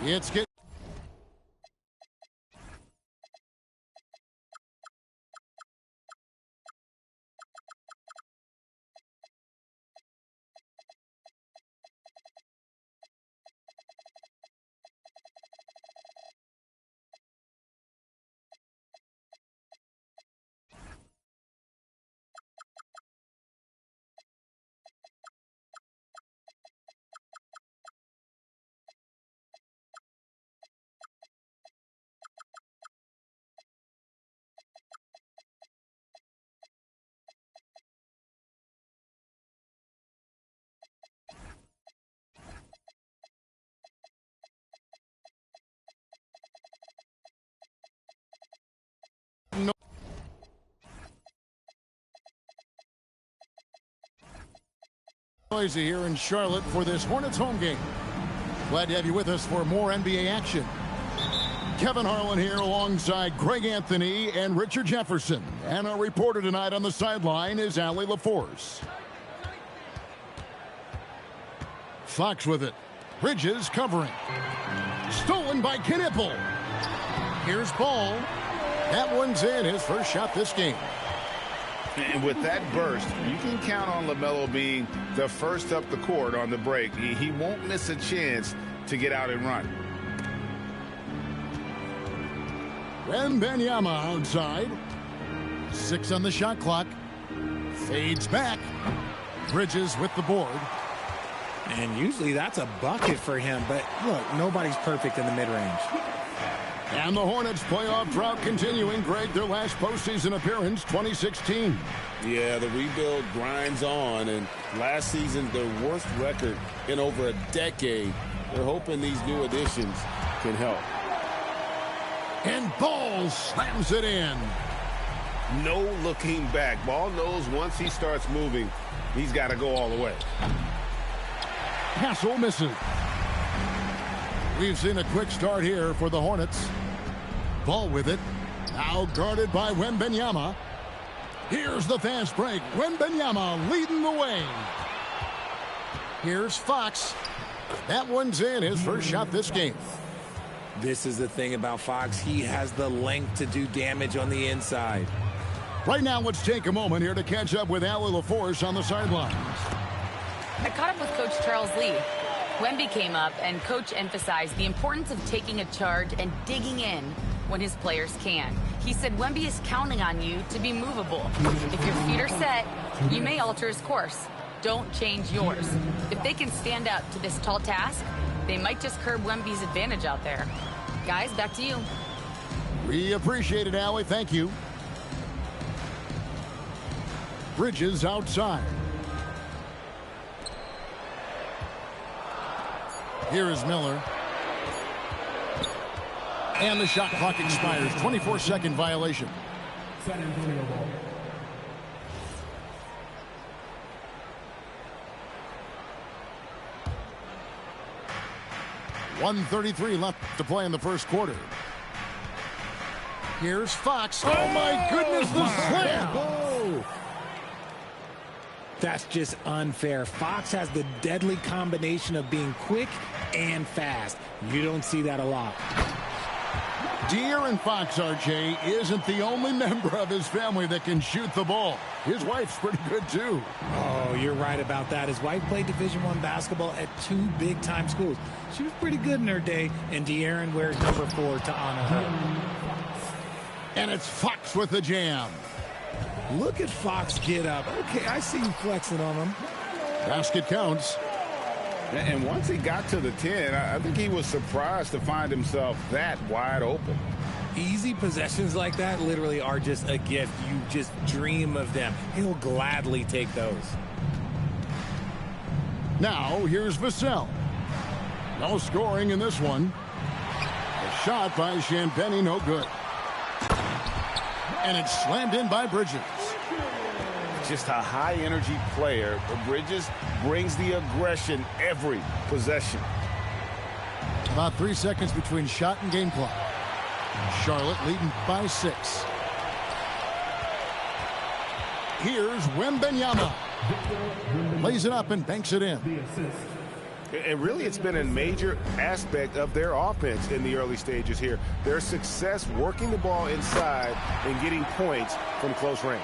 Speaker 1: It's getting Noisy here in Charlotte for this Hornets home game. Glad to have you with us for more NBA action. Kevin Harlan here alongside Greg Anthony and Richard Jefferson. And our reporter tonight on the sideline is Allie LaForce. Fox with it. Bridges covering. Stolen by Knipple. Here's Ball. That one's in, his first shot this game.
Speaker 3: And with that burst, you can count on LaMelo being the first up the court on the break. He won't miss a chance to get out and run.
Speaker 1: Wembanyama outside. 6 on the shot clock. Fades back. Bridges with the board.
Speaker 6: And usually that's a bucket for him, but look, nobody's perfect in the mid-range.
Speaker 1: And the Hornets playoff drought continuing. Greg, their last postseason appearance, 2016.
Speaker 2: Yeah, the rebuild grinds on, and last season, their worst record in over a decade. They're hoping these new additions can help.
Speaker 1: And Ball slams it in.
Speaker 3: No looking back. Ball knows once he starts moving, he's got to go all the way.
Speaker 1: Hassel misses. We've seen a quick start here for the Hornets. Ball with it. Now guarded by Wembanyama. Here's the fast break. Wembanyama leading the way. Here's Fox. That one's in, his first shot this game.
Speaker 9: This is the thing about Fox. He has the length to do damage on the inside.
Speaker 1: Right now, let's take a moment here to catch up with Allie LaForce on the sidelines.
Speaker 7: I caught up with Coach Charles Lee. Wemby came up, and Coach emphasized the importance of taking a charge and digging in when his players can. He said Wemby is counting on you to be movable. If your feet are set, you may alter his course. Don't change yours. If they can stand up to this tall task, they might just curb Wemby's advantage out there. Guys, back to you.
Speaker 1: We appreciate it, Allie. Thank you. Bridges outside. Here is Miller. And the shot clock expires. 24-second violation.
Speaker 8: San Antonio ball.
Speaker 1: .133 left to play in the first quarter. Here's Fox. Oh, my goodness, the slam!
Speaker 6: Oh. That's just unfair. Fox has the deadly combination of being quick and fast. You don't see that a lot.
Speaker 1: De'Aaron Fox, RJ, isn't the only member of his family that can shoot the ball. His wife's pretty good, too.
Speaker 6: Oh, you're right about that. His wife played Division I basketball at 2 big-time schools. She was pretty good in her day, and De'Aaron wears number 4 to honor her.
Speaker 1: And it's Fox with the jam.
Speaker 6: Look at Fox get up. Okay, I see you flexing on him.
Speaker 1: Basket counts.
Speaker 3: And once he got to the 10, I think he was surprised to find himself that wide open.
Speaker 6: Easy possessions like that literally are just a gift. You just dream of them. He'll gladly take those.
Speaker 1: Now, here's Vassell. No scoring in this one. A shot by Champagny, no good. And it's slammed in by Bridges.
Speaker 3: Just a high-energy player. Bridges brings the aggression every possession.
Speaker 1: About 3 seconds between shot and game clock. Charlotte leading by 6. Here's Wembanyama. Lays it up and banks it in.
Speaker 3: And really, it's been a major aspect of their offense in the early stages here. Their success working the ball inside and getting points from close range.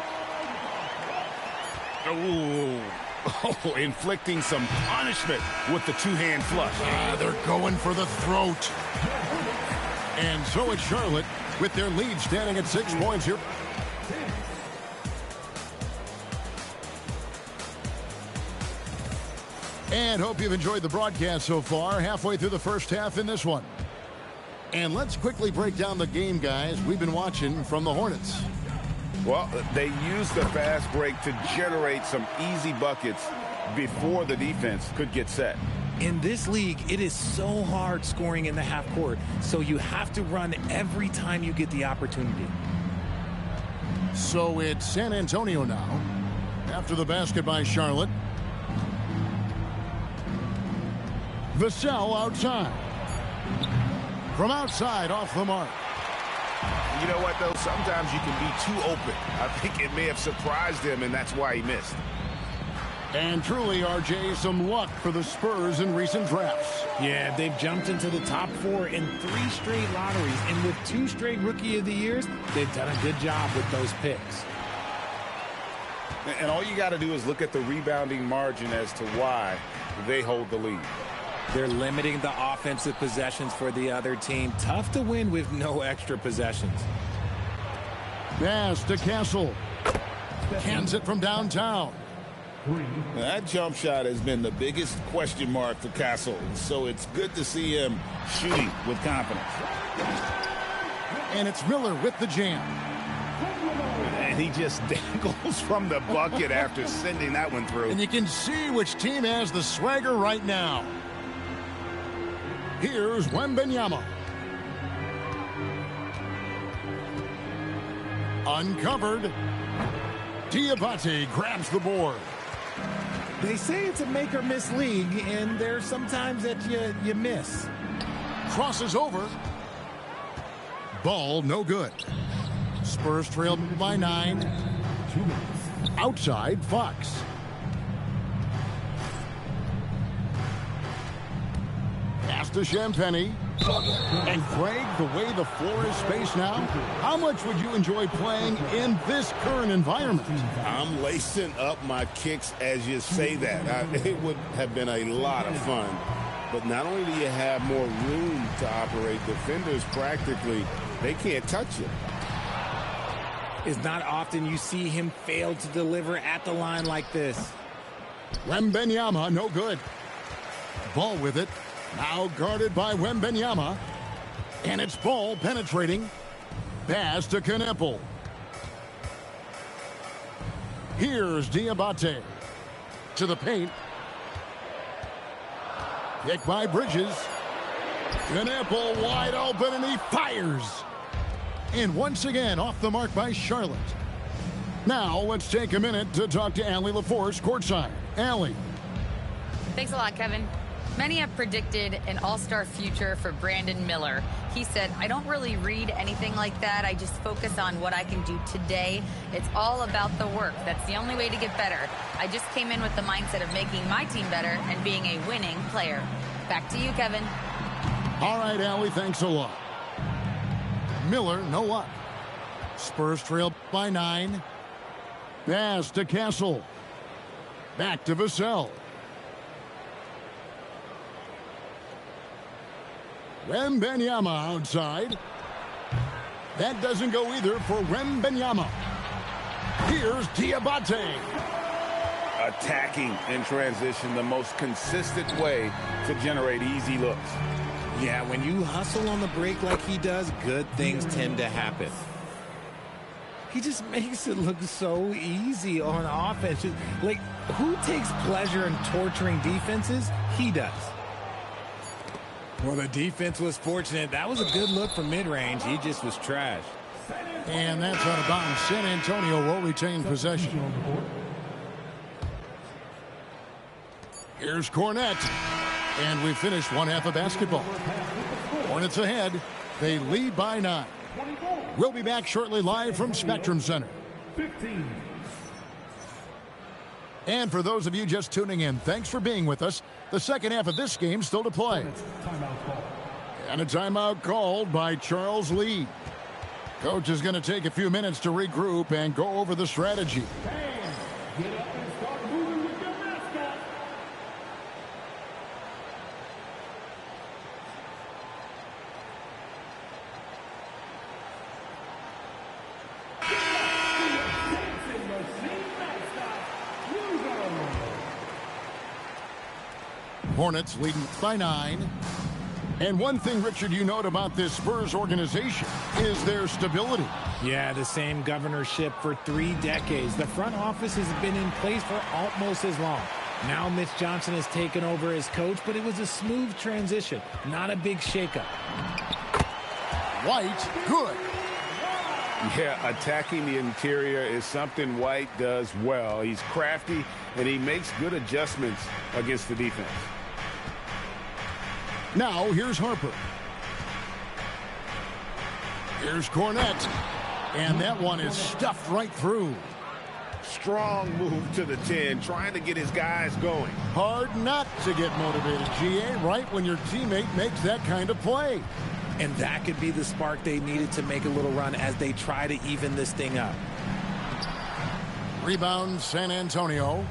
Speaker 3: Oh, inflicting some punishment with the two-hand flush.
Speaker 1: They're going for the throat. And so it's Charlotte with their lead standing at 6 points here. And hope you've enjoyed the broadcast so far. Halfway through the first half in this one. And let's quickly break down the game, guys, we've been watching from the Hornets.
Speaker 3: Well, they used the fast break to generate some easy buckets before the defense could get set.
Speaker 6: In this league, it is so hard scoring in the half court, so you have to run every time you get the opportunity.
Speaker 1: So it's San Antonio now. After the basket by Charlotte. Vassell outside. From outside, off the mark.
Speaker 3: You know what, though? Sometimes you can be too open. I think it may have surprised him, and that's why he missed.
Speaker 1: And truly, RJ, some luck for the Spurs in recent drafts.
Speaker 6: Yeah, they've jumped into the top 4 in 3 straight lotteries, and with 2 straight Rookie of the Years, they've done a good job with those picks.
Speaker 2: And all you got to do is look at the rebounding margin as to why they hold the lead.
Speaker 9: They're limiting the offensive possessions for the other team. Tough to win with no extra possessions.
Speaker 1: Pass to Castle. Cans it from downtown.
Speaker 2: That jump shot has been the biggest question mark for Castle, so it's good to see him shooting with confidence.
Speaker 1: And it's Miller with the jam.
Speaker 3: And he just dangles from the bucket after sending that one through.
Speaker 1: And you can see which team has the swagger right now. Here's Wembanyama. Uncovered. Diabate grabs the board.
Speaker 6: They say it's a make-or-miss league, and there's sometimes that you miss.
Speaker 1: Crosses over. Ball no good. Spurs trailed by 9. Outside, Fox. Pass to Champagny. And Greg, the way the floor is spaced now, how much would you enjoy playing in this current environment?
Speaker 2: I'm lacing up my kicks as you say that. It would have been a lot of fun. But not only do you have more room to operate, defenders practically, they can't touch you.
Speaker 6: It's not often you see him fail to deliver at the line like this.
Speaker 1: Wembanyama, no good. Ball with it. Now guarded by Wembanyama. And it's Ball penetrating. Pass to Kneppel. Here's Diabate. To the paint. Pick by Bridges. Kneppel wide open and he fires. And once again off the mark by Charlotte. Now let's take a minute to talk to Allie LaForce courtside. Allie.
Speaker 7: Thanks a lot, Kevin. Many have predicted an all-star future for Brandon Miller. He said, I don't really read anything like that. I just focus on what I can do today. It's all about the work. That's the only way to get better. I just came in with the mindset of making my team better and being a winning player. Back to you, Kevin.
Speaker 1: All right, Allie, thanks a lot. Miller, no luck. Spurs trail by 9. Pass to Castle. Back to Vassell. Wembanyama outside. That doesn't go either for Wembanyama. Here's Diabate.
Speaker 2: Attacking in transition, the most consistent way to generate easy looks.
Speaker 6: Yeah, when you hustle on the break like he does, good things tend to happen. He just makes it look so easy on offense. Like, who takes pleasure in torturing defenses? He does. Well, the defense was fortunate. That was a good look from mid-range. He just was trash.
Speaker 1: And that's out of bounds. San Antonio will retain possession. Here's Cornette. And we finished one half of basketball. Hornets ahead. They lead by 9. We'll be back shortly live from Spectrum Center.
Speaker 8: 15.
Speaker 1: And for those of you just tuning in, thanks for being with us. The second half of this game still to play. And a timeout called by Charles Lee. Coach is going to take a few minutes to regroup and go over the strategy.
Speaker 8: Get up and start moving with your mascot.
Speaker 1: Hornets leading by 9. And one thing, Richard, you note about this Spurs organization is their stability.
Speaker 6: Yeah, the same governorship for 3 decades. The front office has been in place for almost as long. Now Mitch Johnson has taken over as coach, but it was a smooth transition, not a big shakeup.
Speaker 1: White, good.
Speaker 3: Yeah, attacking the interior is something White does well. He's crafty, and he makes good adjustments against the defense.
Speaker 1: Now here's Harper. Here's Cornette. And that one is stuffed right through.
Speaker 3: Strong move to the 10, trying to get his guys going.
Speaker 1: Hard not to get motivated, GA, right when your teammate makes that kind of play.
Speaker 9: And that could be the spark they needed to make a little run as they try to even this thing up.
Speaker 1: Rebound, San Antonio.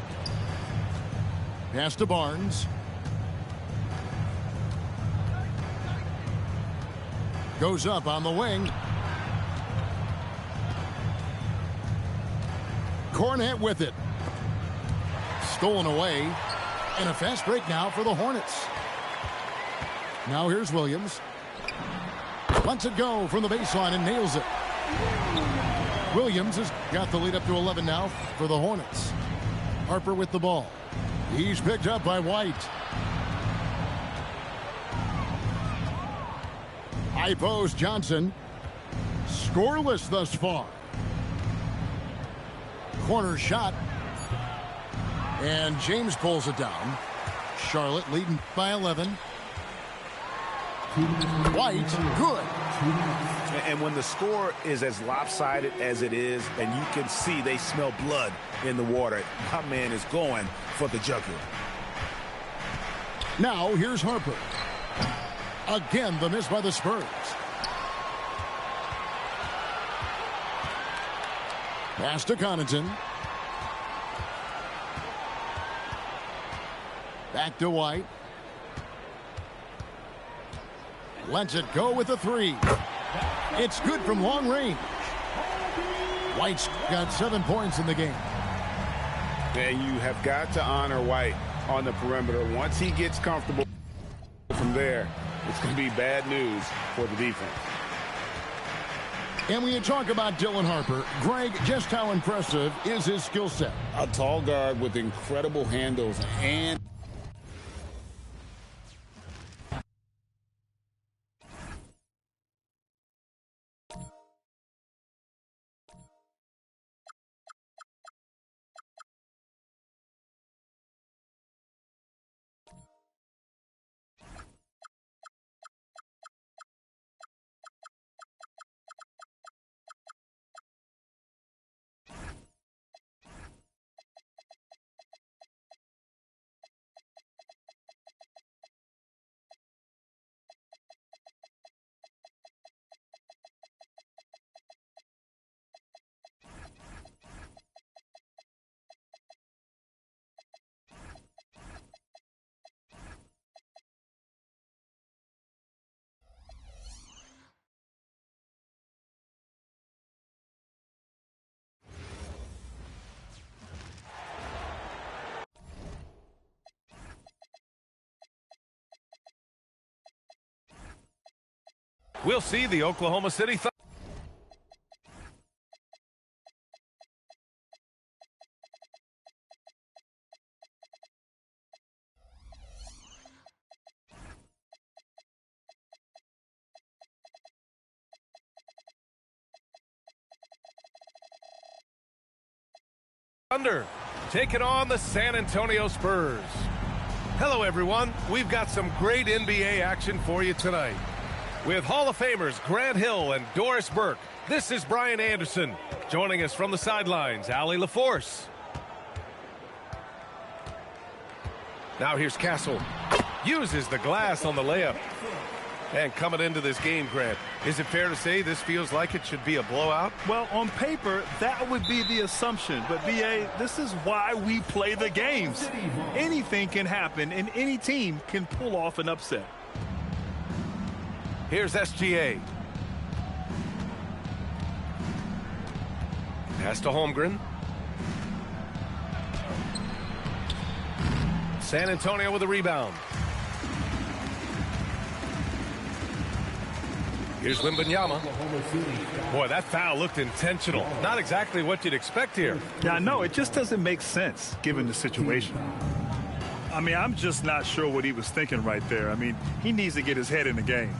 Speaker 1: Pass to Barnes. Goes up on the wing. Cornette with it. Stolen away. And a fast break now for the Hornets. Now here's Williams. Lets it go from the baseline and nails it. Williams has got the lead up to 11 now for the Hornets. Harper with the ball. He's picked up by White. High post Johnson. Scoreless thus far. Corner shot. And James pulls it down. Charlotte leading by 11. White, good.
Speaker 3: And when the score is as lopsided as it is, and you can see they smell blood in the water, my man is going for the jugular.
Speaker 1: Now here's Harper. Again, the miss by the Spurs. Pass to Connaughton. Back to White. Lets it go with a three. It's good from long range. White's got 7 points in the game.
Speaker 3: And you have got to honor White on the perimeter. Once he gets comfortable from there, it's going to be bad news for the defense.
Speaker 1: And when you talk about Dylan Harper, Greg, just how impressive is his skill set?
Speaker 2: A tall guard with incredible handles and
Speaker 5: We'll see the Oklahoma City Thunder taking on the San Antonio Spurs. Hello, everyone. We've got some great NBA action for you tonight. With Hall of Famers Grant Hill and Doris Burke, this is Brian Anderson. Joining us from the sidelines, Allie LaForce. Now here's Castle. Uses the glass on the layup. And coming into this game, Grant, is it fair to say this feels like it should be a blowout?
Speaker 4: Well, on paper, that would be the assumption. But, B.A., this is why we play the games. Anything can happen, and any team can pull off an upset.
Speaker 5: Here's SGA. Pass to Holmgren. San Antonio with a rebound. Here's Wembanyama. Boy, that foul looked intentional. Not exactly what you'd expect here.
Speaker 4: Yeah, I know. It just doesn't make sense given the situation. I mean, I'm just not sure what he was thinking right there. I mean, he needs to get his head in the game.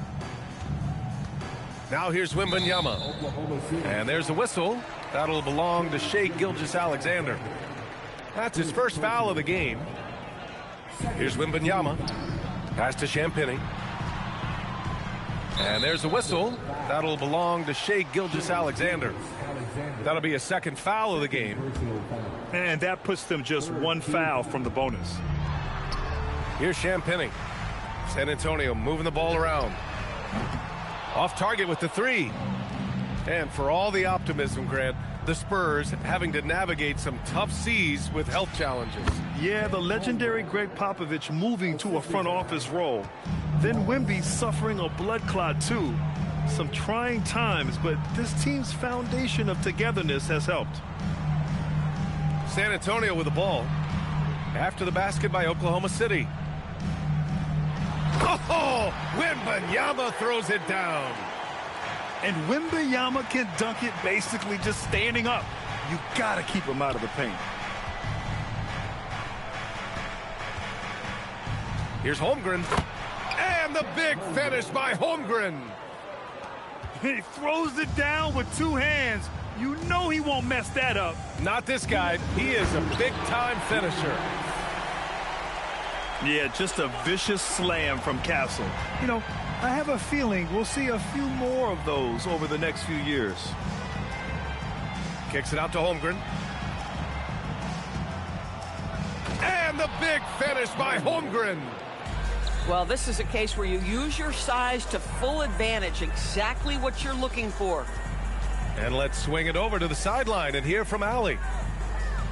Speaker 5: Now here's Wembanyama. And there's a whistle. That'll belong to Shai Gilgeous-Alexander. That's his first foul of the game. Here's Wembanyama. Pass to Champagny. And there's a whistle. That'll belong to Shai Gilgeous-Alexander. That'll be a second foul of the game.
Speaker 4: And that puts them just one foul from the bonus.
Speaker 5: Here's Champagny. San Antonio moving the ball around. Off target with the three. And for all the optimism, Grant, the Spurs having to navigate some tough seas with health challenges.
Speaker 4: Yeah, the legendary Greg Popovich moving to a front office role. Then Wemby suffering a blood clot too. Some trying times, but this team's foundation of togetherness has helped.
Speaker 5: San Antonio with the ball. After the basket by Oklahoma City. Oh, Wembanyama throws it down.
Speaker 4: And Wembanyama can dunk it basically just standing up. You got to keep him out of the paint.
Speaker 5: Here's Holmgren. And the big finish by Holmgren.
Speaker 4: He throws it down with two hands. You know he won't mess that up.
Speaker 5: Not this guy. He is a big-time finisher.
Speaker 4: Yeah, just a vicious slam from Castle. You know, I have a feeling we'll see a few more of those over the next few years.
Speaker 5: Kicks it out to Holmgren. And the big finish by Holmgren.
Speaker 11: Well, this is a case where you use your size to full advantage, exactly what you're looking for.
Speaker 5: And let's swing it over to the sideline and hear from Allie.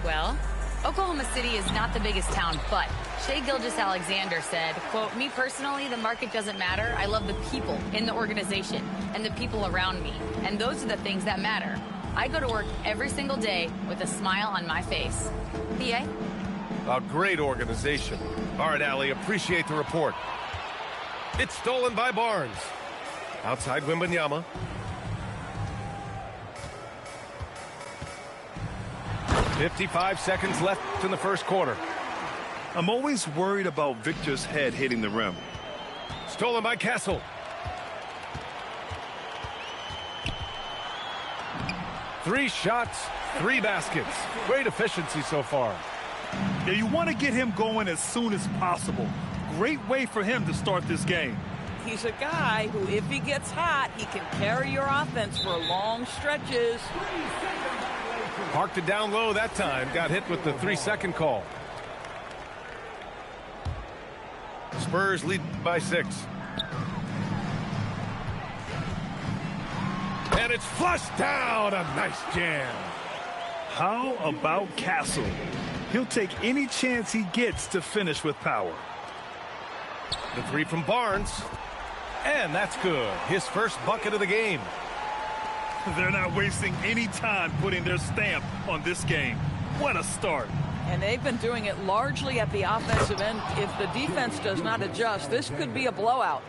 Speaker 7: Well, Oklahoma City is not the biggest town, but Shai Gilgeous-Alexander said, quote, "Me personally, the market doesn't matter. I love the people in the organization and the people around me. And those are the things that matter. I go to work every single day with a smile on my face." PA?
Speaker 5: A great organization. All right, Allie, appreciate the report. It's stolen by Barnes. Outside Wembanyama. .55 seconds left in the first quarter.
Speaker 4: I'm always worried about Victor's head hitting the rim.
Speaker 5: Stolen by Castle. Three shots, three baskets. Great efficiency so far.
Speaker 4: Yeah, you want to get him going as soon as possible. Great way for him to start this game.
Speaker 11: He's a guy who, if he gets hot, he can carry your offense for long stretches.
Speaker 5: Parked it down low that time. Got hit with the 3-second call. Spurs lead by 6. And it's flushed down. A nice jam.
Speaker 4: How about Castle? He'll take any chance he gets to finish with power.
Speaker 5: The three from Barnes. And that's good. His first bucket of the game.
Speaker 4: They're not wasting any time putting their stamp on this game. What a start.
Speaker 11: And they've been doing it largely at the offensive end. If the defense does not adjust, this could be a blowout.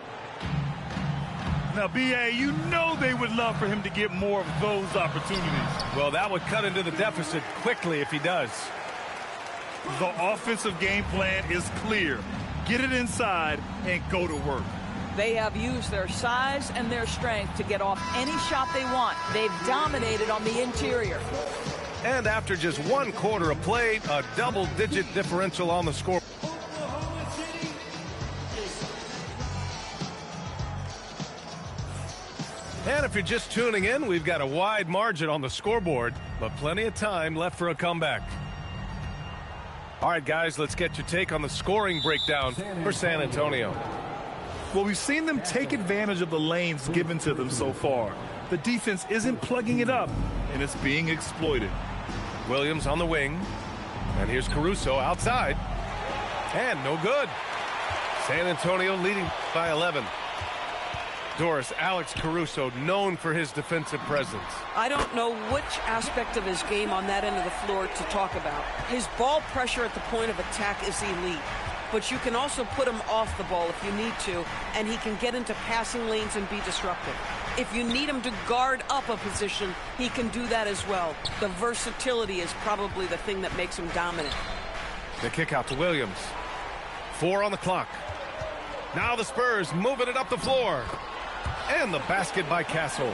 Speaker 4: Now, B.A., you know they would love for him to get more of those opportunities.
Speaker 5: Well, that would cut into the deficit quickly if he does.
Speaker 4: The offensive game plan is clear. Get it inside and go to work.
Speaker 11: They have used their size and their strength to get off any shot they want. They've dominated on the interior.
Speaker 5: And after just 1 quarter of play, a double-digit differential on the score. And if you're just tuning in, we've got a wide margin on the scoreboard, but plenty of time left for a comeback. All right, guys, let's get your take on the scoring breakdown for San Antonio.
Speaker 4: Well, we've seen them take advantage of the lanes given to them so far. The defense isn't plugging it up, and it's being exploited.
Speaker 5: Williams on the wing. And here's Caruso outside. And no good. San Antonio leading by 11. Doris, Alex Caruso, known for his defensive presence.
Speaker 11: I don't know which aspect of his game on that end of the floor to talk about. His ball pressure at the point of attack is elite. But you can also put him off the ball if you need to, and he can get into passing lanes and be disruptive. If you need him to guard up a position, he can do that as well. The versatility is probably the thing that makes him dominant.
Speaker 5: The kick out to Williams. 4 on the clock. Now the Spurs moving it up the floor. And the basket by Castle.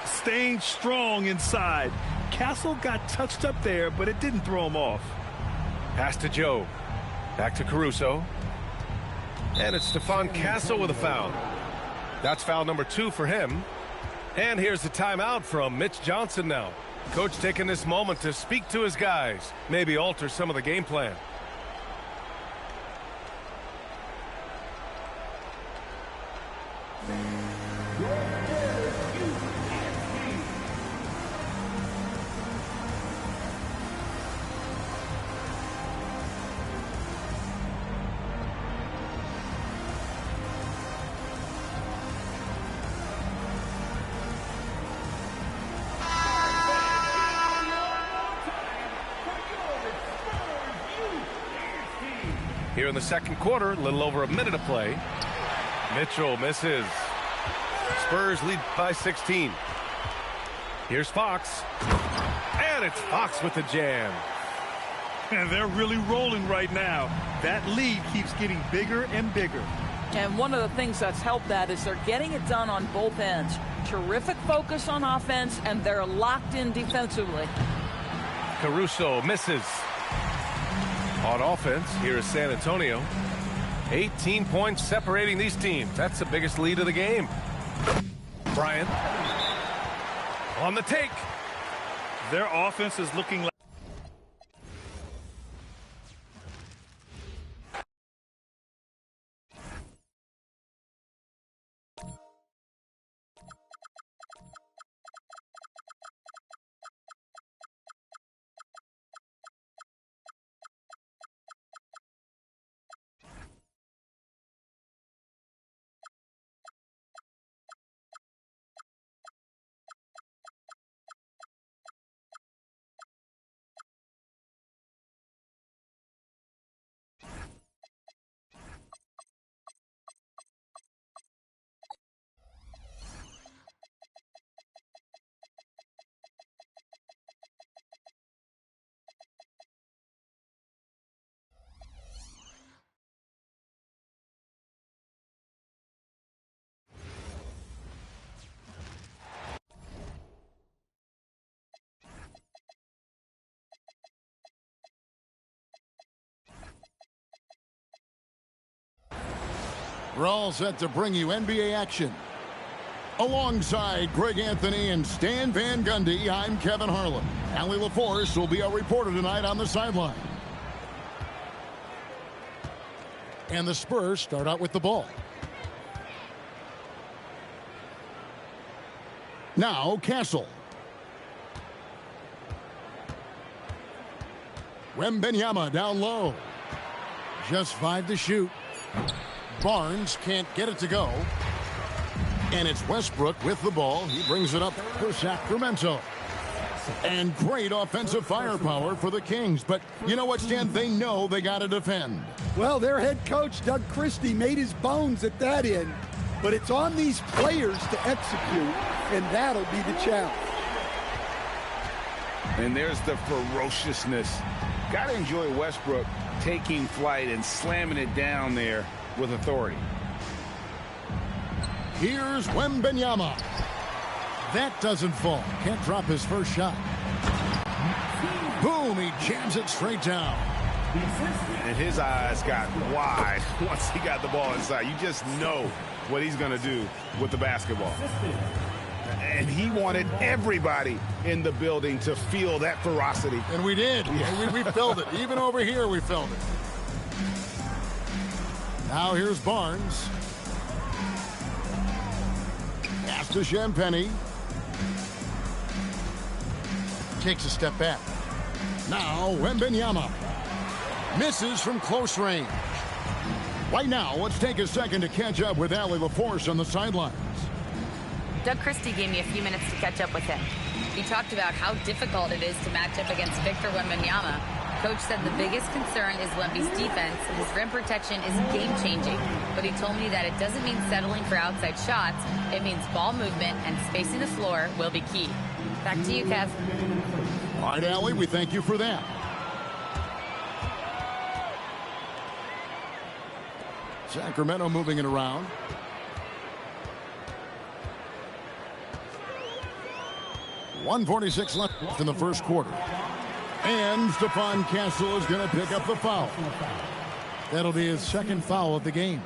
Speaker 4: Staying strong inside. Castle got touched up there, but it didn't throw him off.
Speaker 5: Pass to Joe. Back to Caruso. And it's Stephon Castle with a foul. That's foul number 2 for him. And here's the timeout from Mitch Johnson now. Coach taking this moment to speak to his guys, maybe alter some of the game plan. Here in the second quarter, a little over a minute of play. Mitchell misses. Spurs lead by 16. Here's Fox. And it's Fox with the jam.
Speaker 4: And they're really rolling right now. That lead keeps getting bigger and bigger.
Speaker 11: And one of the things that's helped that is they're getting it done on both ends. Terrific focus on offense, and they're locked in defensively.
Speaker 5: Caruso misses. On offense, here is San Antonio. 18 points separating these teams. That's the biggest lead of the game. Bryant on the take.
Speaker 4: Their offense is looking like
Speaker 1: We're all set to bring you NBA action. Alongside Greg Anthony and Stan Van Gundy, I'm Kevin Harlan. Allie LaForce will be our reporter tonight on the sideline. And the Spurs start out with the ball. Now Castle. Wembanyama down low. Just 5 to shoot. Barnes can't get it to go. And it's Westbrook with the ball. He brings it up for Sacramento. And great offensive firepower for the Kings. But you know what, Stan? They know they got to defend.
Speaker 10: Well, their head coach, Doug Christie, made his bones at that end. But it's on these players to execute, and that'll be the challenge.
Speaker 2: And there's the ferociousness. Got to enjoy Westbrook taking flight and slamming it down there with authority.
Speaker 1: Here's Wembanyama. That doesn't fall. Can't drop his first shot. Boom, he jams it straight down.
Speaker 3: And his eyes got wide once he got the ball inside. You just know what he's going to do with the basketball. And he wanted everybody in the building to feel that ferocity.
Speaker 1: And we did. Yeah. We felt it. Even over here, we felt it. Now here's Barnes. Pass to Champagny. Takes a step back. Now Wembanyama. Misses from close range. Right now, let's take a second to catch up with Allie LaForce on the sidelines.
Speaker 7: Doug Christie gave me a few minutes to catch up with him. He talked about how difficult it is to match up against Victor Wembanyama. Coach said the biggest concern is Wemby's defense. His rim protection is game-changing. But he told me that it doesn't mean settling for outside shots. It means ball movement and spacing the floor will be key. Back to you, Kev.
Speaker 1: All right, Allie, we thank you for that. Sacramento moving it around. .146 left in the first quarter. And Stephon Castle is going to pick up the foul. That'll be his second foul of the game.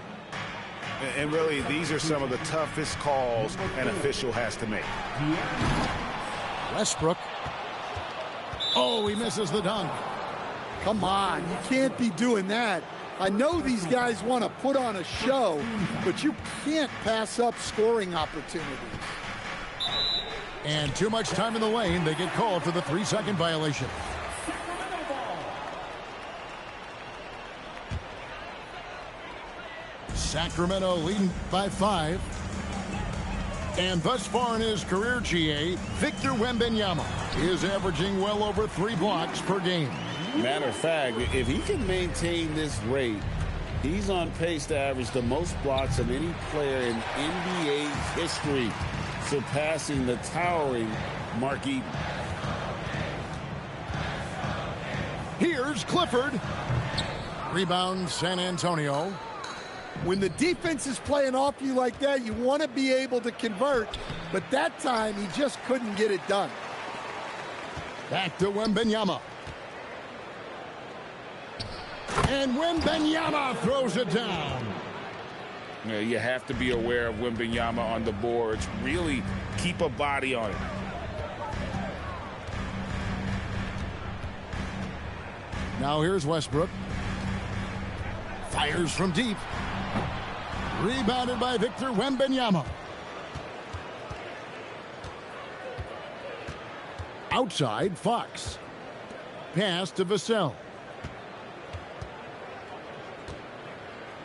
Speaker 3: And really, these are some of the toughest calls an official has to make.
Speaker 1: Westbrook. Oh, he misses the dunk.
Speaker 10: Come on, you can't be doing that. I know these guys want to put on a show, but you can't pass up scoring opportunities.
Speaker 1: And too much time in the lane. They get called for the 3-second violation. Sacramento leading by 5. And thus far in his career, GA, Victor Wembanyama is averaging well over 3 blocks per game.
Speaker 2: Matter of fact, if he can maintain this rate, he's on pace to average the most blocks of any player in NBA history, surpassing the towering Mark Eaton.
Speaker 1: Here's Clifford. Rebound, San Antonio.
Speaker 10: When the defense is playing off you like that, you want to be able to convert, but that time he just couldn't get it done.
Speaker 1: Back to Wembanyama. And Wembanyama throws it down.
Speaker 2: Yeah, you have to be aware of Wembanyama on the boards. Really keep a body on it.
Speaker 1: Now here's Westbrook. Fires from deep. Rebounded by Victor Wembanyama. Outside, Fox. Pass to Vassell.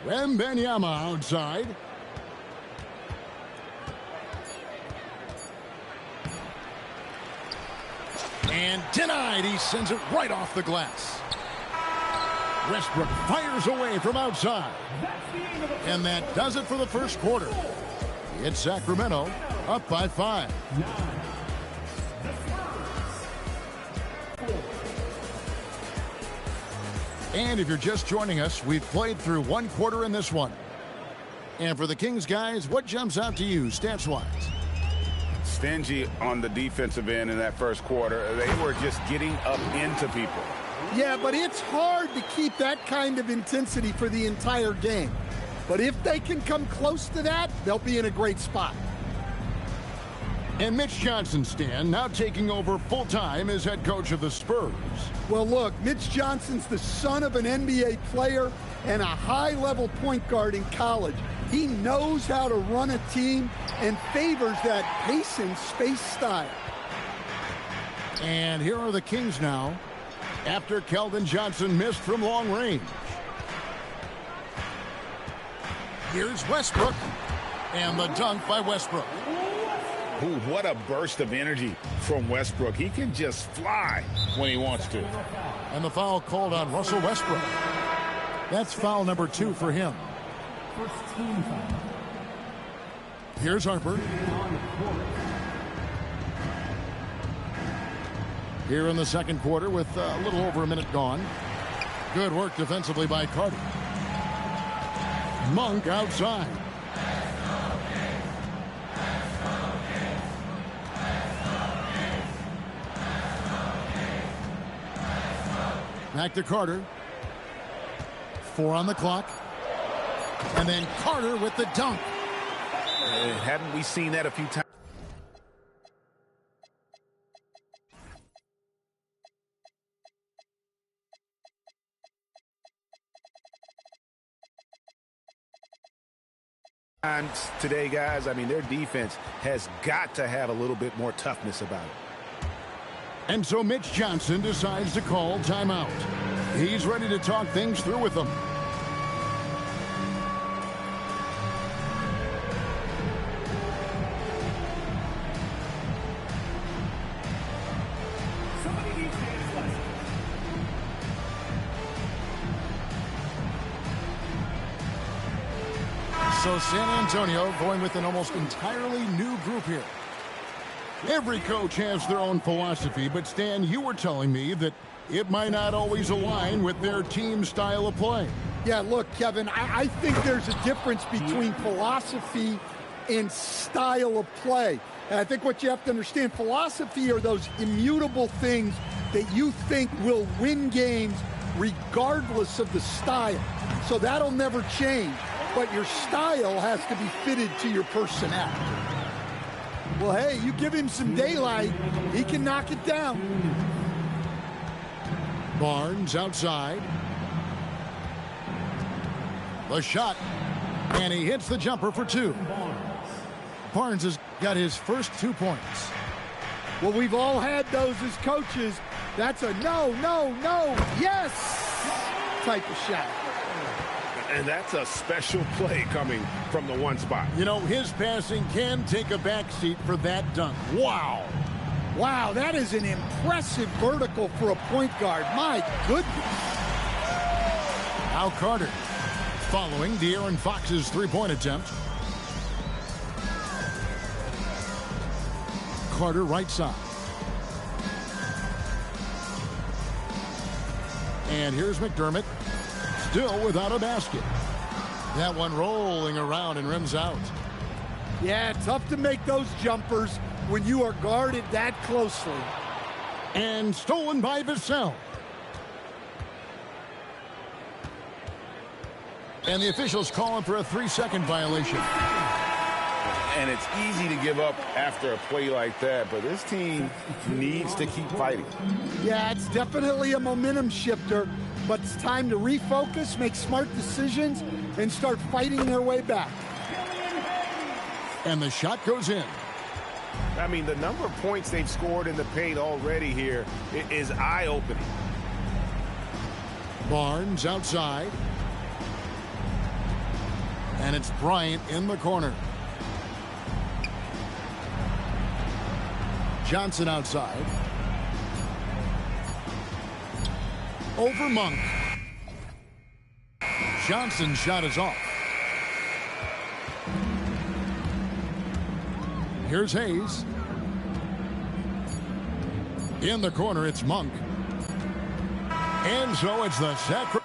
Speaker 1: Wembanyama outside. And denied. He sends it right off the glass. Westbrook fires away from outside. And that does it for the first quarter. It's Sacramento up by 5. And if you're just joining us, we've played through 1 quarter in this one. And for the Kings guys, what jumps out to you stats-wise?
Speaker 3: Stingy on the defensive end in that first quarter. They were just getting up into people.
Speaker 10: Yeah, but it's hard to keep that kind of intensity for the entire game. But if they can come close to that, they'll be in a great spot.
Speaker 1: And Mitch Johnson, Stan, now taking over full-time as head coach of the Spurs.
Speaker 10: Well, look, Mitch Johnson's the son of an NBA player and a high-level point guard in college. He knows how to run a team and favors that pace and space style.
Speaker 1: And here are the Kings now, after Keldon Johnson missed from long range. Here's Westbrook, and the dunk by Westbrook.
Speaker 2: Ooh, what a burst of energy from Westbrook. He can just fly when he wants to.
Speaker 1: And the foul called on Russell Westbrook. That's foul number 2 for him.
Speaker 8: First team foul.
Speaker 1: Here's Harper. Here in the second quarter with a little over a minute gone. Good work defensively by Carter. Monk outside. Back to Carter. 4 on the clock. And then Carter with the dunk.
Speaker 3: Haven't we seen that a few times? Today, guys, I mean, their defense has got to have a little bit more toughness about it.
Speaker 1: And so Mitch Johnson decides to call timeout. He's ready to talk things through with them. So San Antonio going with an almost entirely new group here. Every coach has their own philosophy, but Stan, you were telling me that it might not always align with their team style of play.
Speaker 10: Yeah, look, Kevin, I think there's a difference between philosophy and style of play. And I think what you have to understand, philosophy are those immutable things that you think will win games regardless of the style. So that'll never change. but your style has to be fitted to your personnel. Well, hey, you give him some daylight, he can knock it down.
Speaker 1: Barnes outside. The shot, and he hits the jumper for 2. Barnes has got his first 2 points.
Speaker 10: Well, we've all had those as coaches. That's a no, no, no, yes type of shot.
Speaker 3: And that's a special play coming from the one spot.
Speaker 1: You know, his passing can take a backseat for that dunk. Wow.
Speaker 10: Wow, that is an impressive vertical for a point guard. My goodness.
Speaker 1: Now Carter following De'Aaron Fox's three-point attempt. Carter right side. And here's McDermott, still without a basket. That one rolling around and rims out.
Speaker 10: Yeah, tough to make those jumpers when you are guarded that closely.
Speaker 1: And stolen by Vassell. And the officials calling for a 3-second violation.
Speaker 2: And it's easy to give up after a play like that, but this team needs to keep fighting.
Speaker 10: Yeah, it's definitely a momentum shifter, but it's time to refocus, make smart decisions, and start fighting their way back.
Speaker 1: And the shot goes in.
Speaker 3: I mean, the number of points they've scored in the paint already here is eye-opening.
Speaker 1: Barnes outside. And it's Bryant in the corner. Johnson outside. Over Monk. Johnson's shot is off. Here's Hayes. In the corner, it's Monk. And so it's the Sacramento